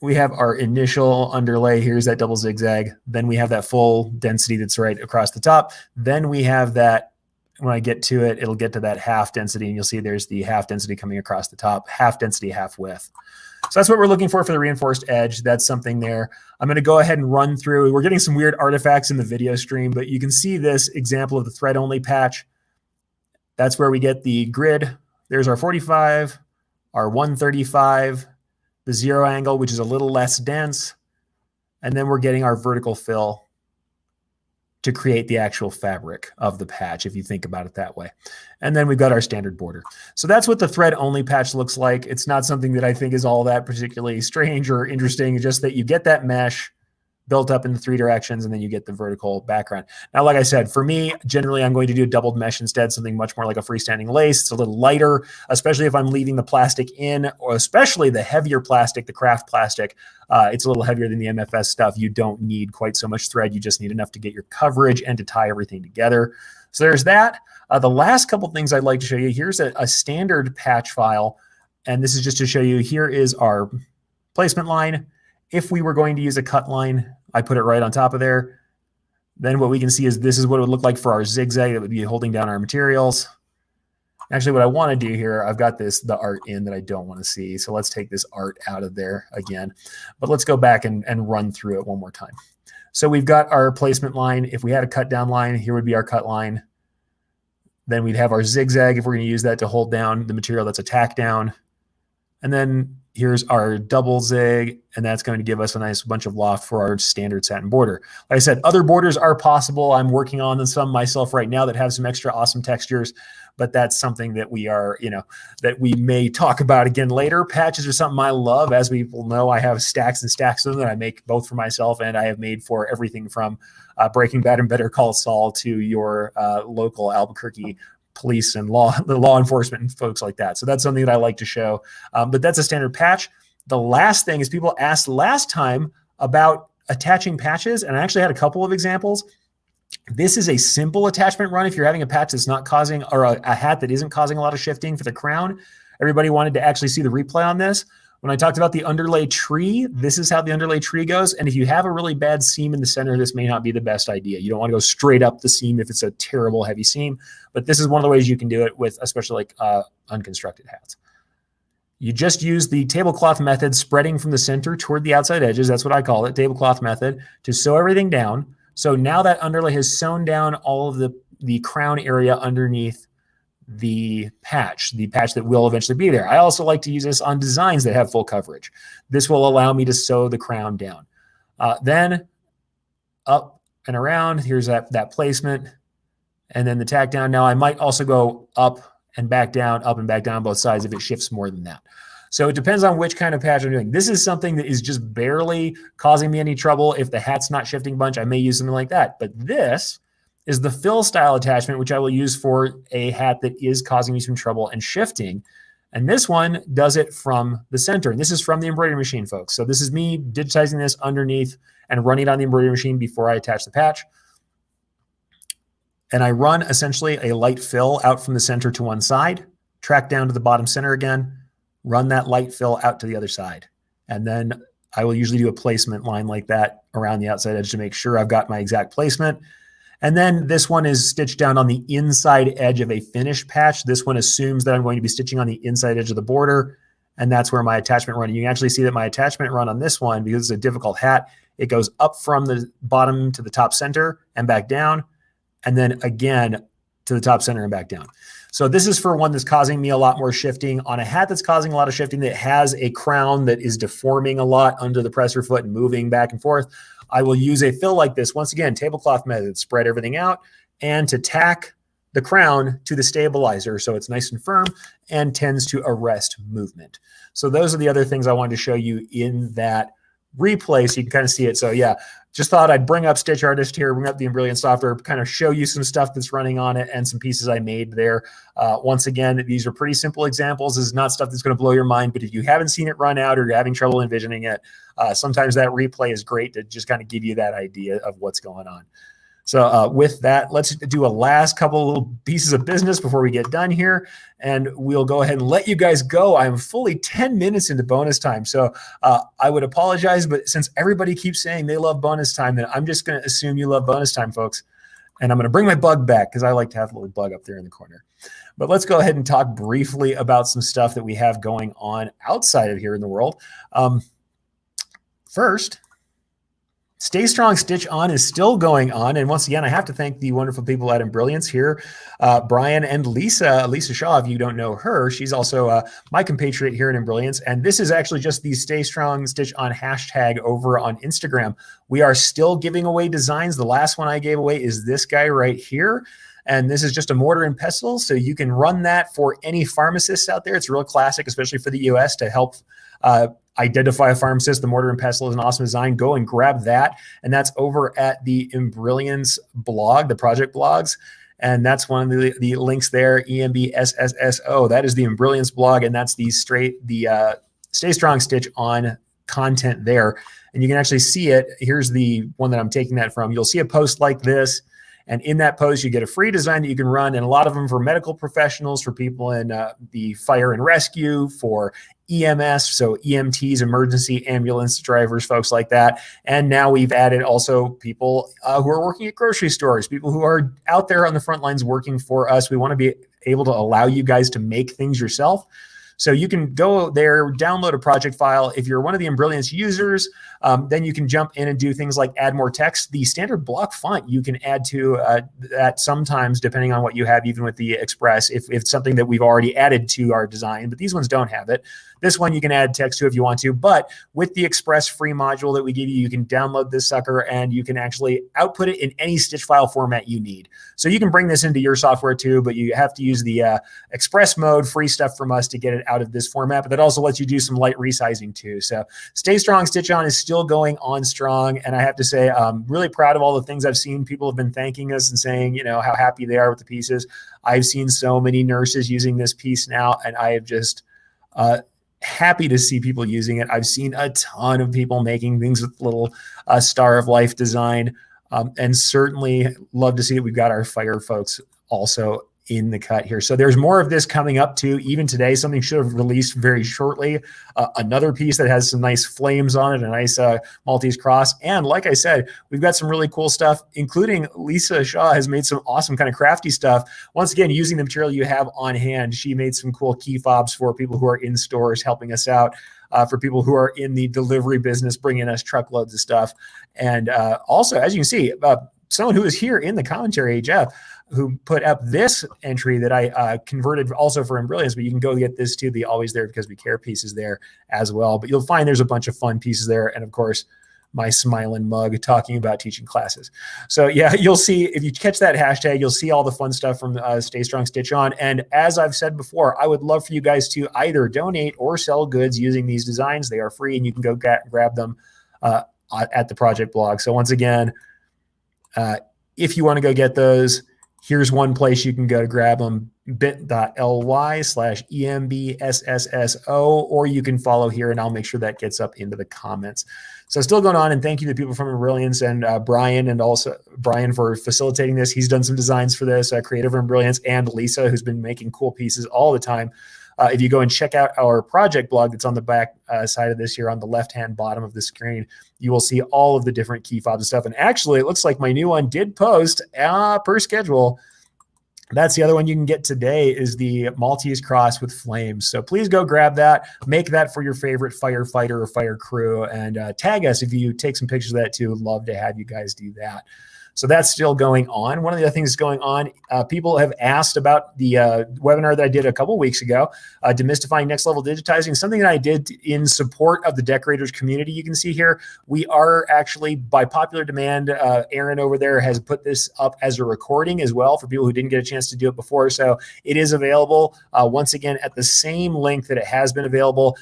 initial underlay. Here's that double zigzag. Then we have that full density that's right across the top. Then we have that, when I get to it, it'll get to that half density, and you'll see there's the half density coming across the top, half density, half width. So that's what we're looking for the reinforced edge. That's something there. I'm going to go ahead and run through. We're getting some weird artifacts in the video stream, but you can see this example of the thread only patch. That's where we get the grid. There's our 45, our 135, the zero angle, which is a little less dense. And then we're getting our vertical fill to create the actual fabric of the patch, if you think about it that way. And then we've got our standard border. So that's what the thread only patch looks like. It's not something that I think is all that particularly strange or interesting, just that you get that mesh built up in the 3 directions, and then you get the vertical background. Now, like I said, for me, generally, I'm going to do a doubled mesh instead, something much more like a freestanding lace. It's a little lighter, especially if I'm leaving the plastic in, or especially the heavier plastic, the craft plastic. It's a little heavier than the MFS stuff. You don't need quite so much thread. You just need enough to get your coverage and to tie everything together. So there's that. The last couple things I'd like to show you, here's a standard patch file. And this is just to show you, here is our placement line. If we were going to use a cut line, I put it right on top of there. Then what we can see is this is what it would look like for our zigzag that would be holding down our materials. Actually, what I want to do here, I've got the art in that I don't want to see. So let's take this art out of there again. But let's go back and run through it one more time. So we've got our placement line. If we had a cut down line, here would be our cut line. Then we'd have our zigzag if we're going to use that to hold down the material that's a tack down. And then here's our double zig, and that's going to give us a nice bunch of loft for our standard satin border. Like I said, other borders are possible. I'm working on some myself right now that have some extra awesome textures, but that's something that we are, that we may talk about again later. Patches are something I love. As people know, I have stacks and stacks of them that I make both for myself, and I have made for everything from Breaking Bad and Better Call Saul to your local Albuquerque police and the law enforcement and folks like that. So that's something that I like to show. But that's a standard patch. The last thing is, people asked last time about attaching patches, and I actually had a couple of examples. This is a simple attachment run if you're having a patch that's not causing, or a hat that isn't causing a lot of shifting for the crown. Everybody wanted to actually see the replay on this. When I talked about the underlay tree, this is how the underlay tree goes. And if you have a really bad seam in the center, this may not be the best idea. You don't want to go straight up the seam if it's a terrible heavy seam. But this is one of the ways you can do it with, especially like unconstructed hats. You just use the tablecloth method, spreading from the center toward the outside edges. That's what I call it, tablecloth method, to sew everything down. So now that underlay has sewn down all of the crown area underneath the patch that will eventually be there. I also like to use this on designs that have full coverage. This will allow me to sew the crown down. Then up and around, here's that placement, and then the tack down. Now I might also go up and back down on both sides if it shifts more than that. So it depends on which kind of patch I'm doing. This is something that is just barely causing me any trouble. If the hat's not shifting a bunch, I may use something like that. But this is the fill style attachment, which I will use for a hat that is causing me some trouble and shifting. And this one does it from the center. And this is from the embroidery machine, folks. So this is me digitizing this underneath and running it on the embroidery machine before I attach the patch. And I run essentially a light fill out from the center to one side, track down to the bottom center again, run that light fill out to the other side. And then I will usually do a placement line like that around the outside edge to make sure I've got my exact placement. And then this one is stitched down on the inside edge of a finished patch. This one assumes that I'm going to be stitching on the inside edge of the border, and that's where my attachment run. You can actually see that my attachment run on this one, because it's a difficult hat, it goes up from the bottom to the top center and back down, and then again to the top center and back down. So this is for one that's causing me a lot more shifting. On a hat that's causing a lot of shifting, that has a crown that is deforming a lot under the presser foot and moving back and forth, I will use a fill like this. Once again, tablecloth method, spread everything out, and to tack the crown to the stabilizer, so it's nice and firm and tends to arrest movement. So those are the other things I wanted to show you in that replay so you can kind of see it. So yeah, just thought I'd bring up Stitch Artist here, bring up the Embroidery software, kind of show you some stuff that's running on it and some pieces I made there. Once again, these are pretty simple examples. This is not stuff that's going to blow your mind, but if you haven't seen it run out or you're having trouble envisioning it, sometimes that replay is great to just kind of give you that idea of what's going on. So with that, let's do a last couple of little pieces of business before we get done here, and we'll go ahead and let you guys go. I'm fully 10 minutes into bonus time, so I would apologize, but since everybody keeps saying they love bonus time, then I'm just going to assume you love bonus time, folks, and I'm going to bring my bug back because I like to have a little bug up there in the corner. But let's go ahead and talk briefly about some stuff that we have going on outside of here in the world. First, Stay Strong Stitch On is still going on. And once again, I have to thank the wonderful people at Embrilliance here, Brian and Lisa Shaw. If you don't know her, she's also my compatriot here at Embrilliance. And this is actually just the Stay Strong Stitch On hashtag over on Instagram. We are still giving away designs. The last one I gave away is this guy right here. And this is just a mortar and pestle. So you can run that for any pharmacists out there. It's real classic, especially for the US, to help identify a pharmacist. The mortar and pestle is an awesome design. Go and grab that. And that's over at the Embrilliance blog, the project blogs. And that's one of the links there, EMBSSSO. That is the Embrilliance blog. And that's the Stay Strong Stitch On content there. And you can actually see it. Here's the one that I'm taking that from. You'll see a post like this. And in that post, you get a free design that you can run, and a lot of them for medical professionals, for people in the fire and rescue, for EMS, so EMTs, emergency ambulance drivers, folks like that. And now we've added also people who are working at grocery stores, people who are out there on the front lines working for us. We want to be able to allow you guys to make things yourself. So you can go there, download a project file. If you're one of the Embrilliance users, then you can jump in and do things like add more text. The standard block font you can add to that sometimes, depending on what you have, even with the Express, if it's something that we've already added to our design, but these ones don't have it. This one you can add text to if you want to, but with the Express free module that we give you, you can download this sucker and you can actually output it in any stitch file format you need. So you can bring this into your software too, but you have to use the Express mode, free stuff from us to get it out of this format, but that also lets you do some light resizing too. So Stay Strong Stitch On is still going on strong. And I have to say, I'm really proud of all the things I've seen. People have been thanking us and saying, you know, how happy they are with the pieces. I've seen so many nurses using this piece now, and I have just happy to see people using it. I've seen a ton of people making things with little Star of Life design, and certainly love to see that we've got our fire folks also in the cut here. So there's more of this coming up too. Even today, something should have released very shortly. Another piece that has some nice flames on it, a nice Maltese cross. And like I said, we've got some really cool stuff, including Lisa Shaw has made some awesome kind of crafty stuff. Once again, using the material you have on hand, she made some cool key fobs for people who are in stores helping us out. For people who are in the delivery business, bringing us truckloads of stuff. And also, as you can see, someone who is here in the commentary, Jeff, who put up this entry that I converted also for Embrilliance, but you can go get this too, the Always There Because We Care pieces there as well. But you'll find there's a bunch of fun pieces there. And of course, my smiling mug talking about teaching classes. So yeah, you'll see, if you catch that hashtag, you'll see all the fun stuff from Stay Strong Stitch On. And as I've said before, I would love for you guys to either donate or sell goods using these designs. They are free and you can go grab them at the project blog. So once again, if you want to go get those, here's one place you can go to grab them, bit.ly/EMBSSSO, or you can follow here and I'll make sure that gets up into the comments. So still going on, and thank you to people from Embrilliance and Brian, and also Brian for facilitating this. He's done some designs for this, Creative Embrilliance, and Lisa, who's been making cool pieces all the time. If you go and check out our project blog that's on the back side of this here on the left-hand bottom of the screen, you will see all of the different key fobs and stuff. And actually, it looks like my new one did post per schedule. That's the other one you can get today, is the Maltese cross with flames. So please go grab that. Make that for your favorite firefighter or fire crew, and tag us if you take some pictures of that too. Love to have you guys do that. So that's still going on. One of the other things going on, people have asked about the webinar that I did a couple weeks ago, Demystifying Next Level Digitizing, something that I did in support of the decorators community. You can see here, we are actually, by popular demand, Aaron over there has put this up as a recording as well for people who didn't get a chance to do it before. So it is available once again at the same link that it has been available,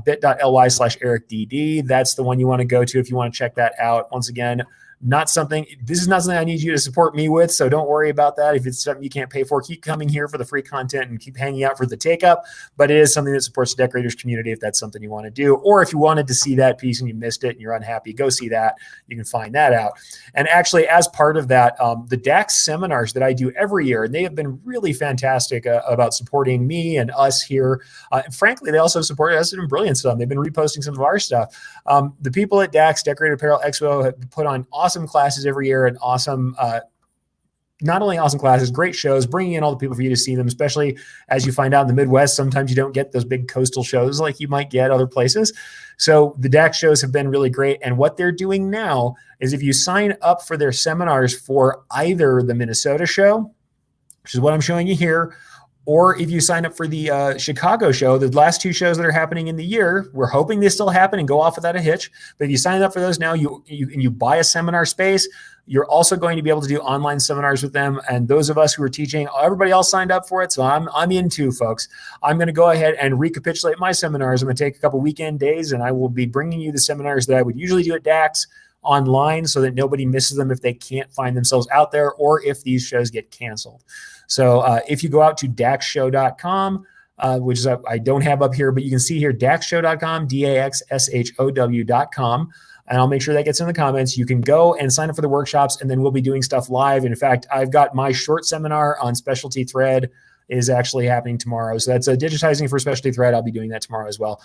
bit.ly/ErichDD. That's the one you want to go to if you want to check that out. Once again, this is not something I need you to support me with, so don't worry about that. If it's something you can't pay for, keep coming here for the free content and keep hanging out for the Takeup. But it is something that supports the decorators community if that's something you want to do. Or if you wanted to see that piece and you missed it and you're unhappy, go see that. You can find that out. And actually, as part of that, the DAX seminars that I do every year, and they have been really fantastic about supporting me and us here. And frankly, they also supported us in Brilliant stuff. They've been reposting some of our stuff. The people at DAX, Decorated Apparel Expo, have put on awesome classes every year and awesome, not only awesome classes, great shows, bringing in all the people for you to see them, especially as you find out in the Midwest, sometimes you don't get those big coastal shows like you might get other places. So the DAX shows have been really great. And what they're doing now is if you sign up for their seminars for either the Minnesota show, which is what I'm showing you here, or if you sign up for the Chicago show, the last two shows that are happening in the year, we're hoping they still happen and go off without a hitch. But if you sign up for those now, you buy a seminar space, you're also going to be able to do online seminars with them. And those of us who are teaching, everybody else signed up for it. So I'm in too, folks. I'm going to go ahead and recapitulate my seminars. I'm going to take a couple weekend days and I will be bringing you the seminars that I would usually do at DAX online so that nobody misses them if they can't find themselves out there or if these shows get canceled. So if you go out to daxshow.com, which is I don't have up here, but you can see here, daxshow.com, daxshow.com. And I'll make sure that gets in the comments. You can go and sign up for the workshops, and then we'll be doing stuff live. And in fact, I've got my short seminar on specialty thread is actually happening tomorrow. So that's digitizing for specialty thread. I'll be doing that tomorrow as well.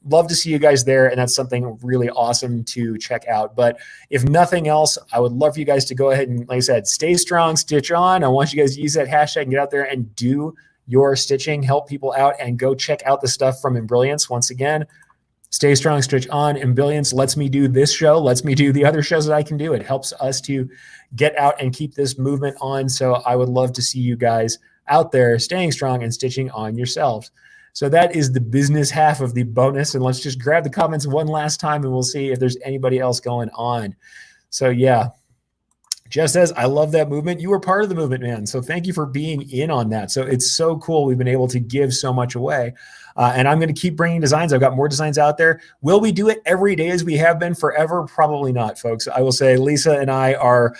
Love to see you guys there. And that's something really awesome to check out. But if nothing else, I would love for you guys to go ahead and, like I said, stay strong, stitch on. I want you guys to use that hashtag and get out there and do your stitching, help people out, and go check out the stuff from Embrilliance. Once again, stay strong, stitch on. Embrilliance lets me do this show, lets me do the other shows that I can do. It helps us to get out and keep this movement on. So I would love to see you guys out there staying strong and stitching on yourselves. So that is the business half of the bonus. And let's just grab the comments one last time and we'll see if there's anybody else going on. So yeah, Jeff says, I love that movement. You were part of the movement, man. So thank you for being in on that. So it's so cool. We've been able to give so much away. And I'm going to keep bringing designs. I've got more designs out there. Will we do it every day as we have been forever? Probably not, folks. I will say Lisa and I are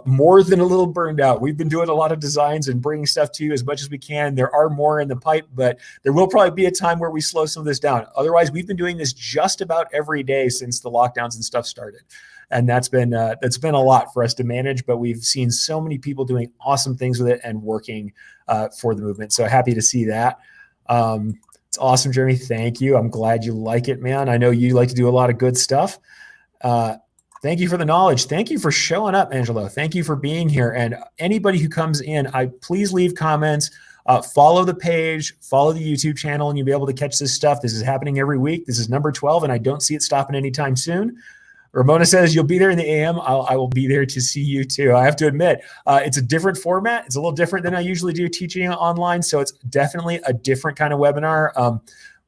more than a little burned out. We've been doing a lot of designs and bringing stuff to you as much as we can. There are more in the pipe, but there will probably be a time where we slow some of this down. Otherwise, we've been doing this just about every day since the lockdowns and stuff started. And that's been a lot for us to manage, but we've seen so many people doing awesome things with it and working for the movement. So happy to see that. It's awesome, Jeremy. Thank you. I'm glad you like it, man. I know you like to do a lot of good stuff. Thank you for the knowledge. Thank you for showing up, Angelo. Thank you for being here. And anybody who comes in, please leave comments. Follow the page, follow the YouTube channel, and you'll be able to catch this stuff. This is happening every week. This is number 12, and I don't see it stopping anytime soon. Ramona says, you'll be there in the AM. I will be there to see you too. I have to admit, it's a different format. It's a little different than I usually do teaching online. So it's definitely a different kind of webinar.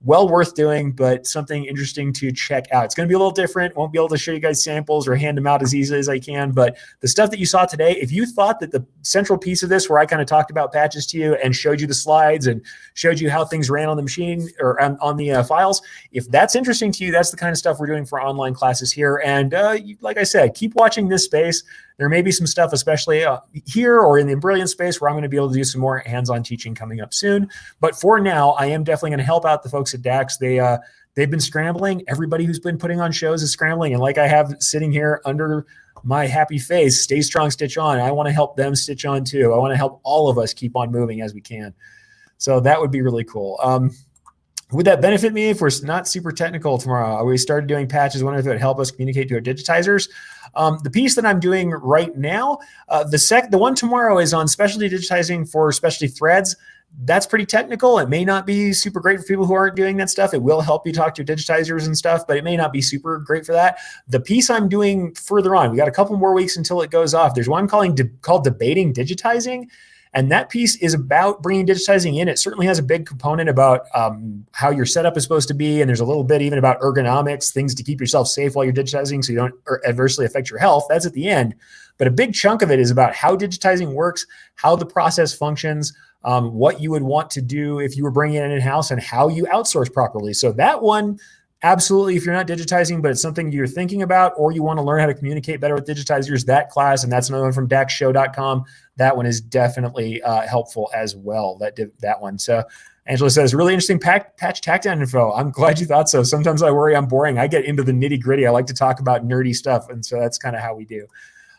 Well worth doing, but something interesting to check out. It's going to be a little different. Won't be able to show you guys samples or hand them out as easily as I can. But the stuff that you saw today, if you thought that the central piece of this, where I kind of talked about patches to you and showed you the slides and showed you how things ran on the machine or on the files, if that's interesting to you, that's the kind of stuff we're doing for online classes here. And like I said, keep watching this space. There may be some stuff, especially here or in the Embroidery space, where I'm going to be able to do some more hands-on teaching coming up soon. But for now, I am definitely going to help out the folks at DAX. They've been scrambling. Everybody who's been putting on shows is scrambling. And like I have sitting here under my happy face, stay strong, stitch on. I want to help them stitch on too. I want to help all of us keep on moving as we can. So that would be really cool. Would that benefit me if we're not super technical tomorrow? We started doing patches. I wonder if it would help us communicate to our digitizers. The piece that I'm doing right now, the one tomorrow is on specialty digitizing for specialty threads. That's pretty technical. It may not be super great for people who aren't doing that stuff. It will help you talk to your digitizers and stuff, but it may not be super great for that. The piece I'm doing further on, we got a couple more weeks until it goes off. There's one called Debating Digitizing. And that piece is about bringing digitizing in. It certainly has a big component about how your setup is supposed to be. And there's a little bit even about ergonomics, things to keep yourself safe while you're digitizing so you don't adversely affect your health. That's at the end. But a big chunk of it is about how digitizing works, how the process functions, what you would want to do if you were bringing it in-house, and how you outsource properly. So that one, absolutely, if you're not digitizing, but it's something you're thinking about, or you want to learn how to communicate better with digitizers, that class, and that's another one from daxshow.com. That one is definitely helpful as well, that one. So Angela says, really interesting patch takedown info. I'm glad you thought so. Sometimes I worry I'm boring. I get into the nitty gritty. I like to talk about nerdy stuff. And so that's kind of how we do.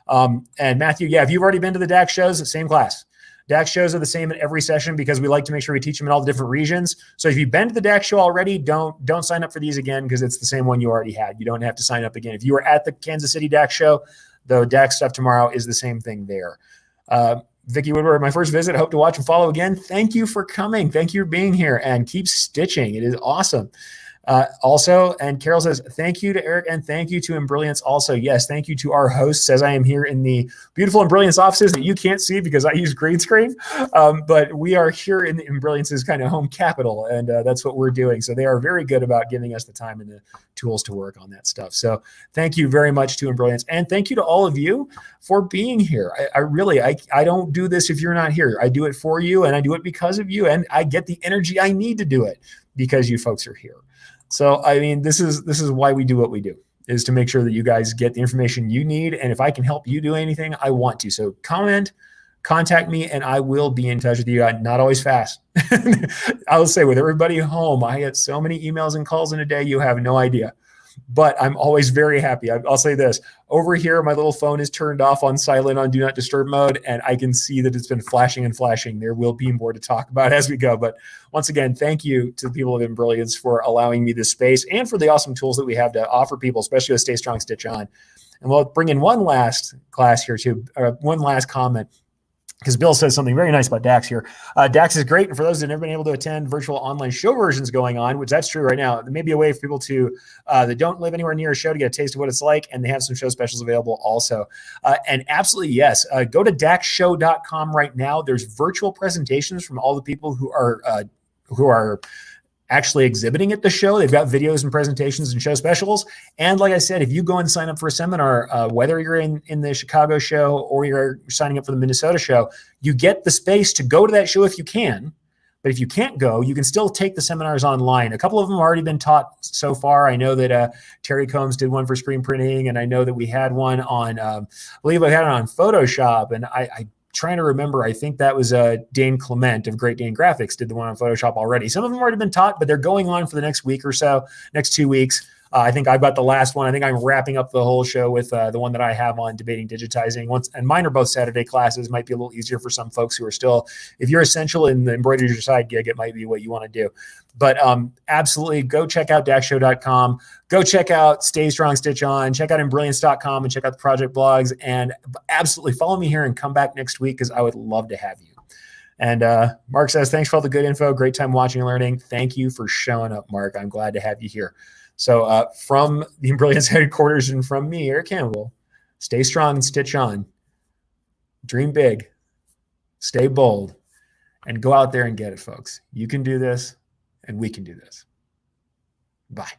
And Matthew, yeah, if you've already been to the Dax shows, same class. Dax shows are the same in every session because we like to make sure we teach them in all the different regions. So if you've been to the Dax show already, don't sign up for these again because it's the same one you already had. You don't have to sign up again. If you were at the Kansas City Dax show, the Dax stuff tomorrow is the same thing there. Vicki Woodward, my first visit. I hope to watch and follow again. Thank you for coming. Thank you for being here, and keep stitching. It is awesome. Also, and Carol says, thank you to Eric and thank you to Embrilliance also. Yes, thank you to our hosts, as I am here in the beautiful Embrilliance offices that you can't see because I use green screen. But we are here in the Embrilliance's kind of home capital, and that's what we're doing. So they are very good about giving us the time and the tools to work on that stuff. So thank you very much to Embrilliance, and thank you to all of you for being here. I don't do this if you're not here. I do it for you, and I do it because of you, and I get the energy I need to do it because you folks are here. So, I mean, this is why we do what we do, is to make sure that you guys get the information you need. And if I can help you do anything, I want to. So comment, contact me, and I will be in touch with you. I'm not always fast. I will say with everybody home, I get so many emails and calls in a day, you have no idea. But I'm always very happy. I'll say this. Over here, my little phone is turned off on silent on do not disturb mode, and I can see that it's been flashing and flashing. There will be more to talk about as we go. But once again, thank you to the people of Embrilliance for allowing me this space and for the awesome tools that we have to offer people, especially with Stay Strong, Stitch On. And we'll bring in one last class here too, one last comment, because Bill says something very nice about Dax here. Dax is great. And for those that have never been able to attend virtual online show versions going on, which that's true right now, there may be a way for people to that don't live anywhere near a show to get a taste of what it's like. And they have some show specials available also. And absolutely, yes, go to daxshow.com right now. There's virtual presentations from all the people who are actually exhibiting at the show. They've got videos and presentations and show specials. And like I said, if you go and sign up for a seminar, whether you're in the Chicago show or you're signing up for the Minnesota show, you get the space to go to that show if you can. But if you can't go, you can still take the seminars online. A couple of them have already been taught so far. I know that Terry Combs did one for screen printing, and I know that we had one on, I believe I had it on Photoshop, and I trying to remember, I think that was Dane Clement of Great Dane Graphics did the one on Photoshop already. Some of them have already been taught, but they're going on for the next week or so, next 2 weeks. I think I've got the last one. I think I'm wrapping up the whole show with the one that I have on Debating Digitizing. And mine are both Saturday classes. Might be a little easier for some folks who are still, if you're essential in the embroidery side gig, it might be what you want to do. But absolutely, go check out daxshow.com. Go check out Stay Strong, Stitch On. Check out embrilliance.com and check out the project blogs. And absolutely follow me here and come back next week because I would love to have you. And Mark says, thanks for all the good info. Great time watching and learning. Thank you for showing up, Mark. I'm glad to have you here. So from the Embrilliance headquarters and from me, Erich Campbell, stay strong and stitch on. Dream big. Stay bold. And go out there and get it, folks. You can do this, and we can do this. Bye.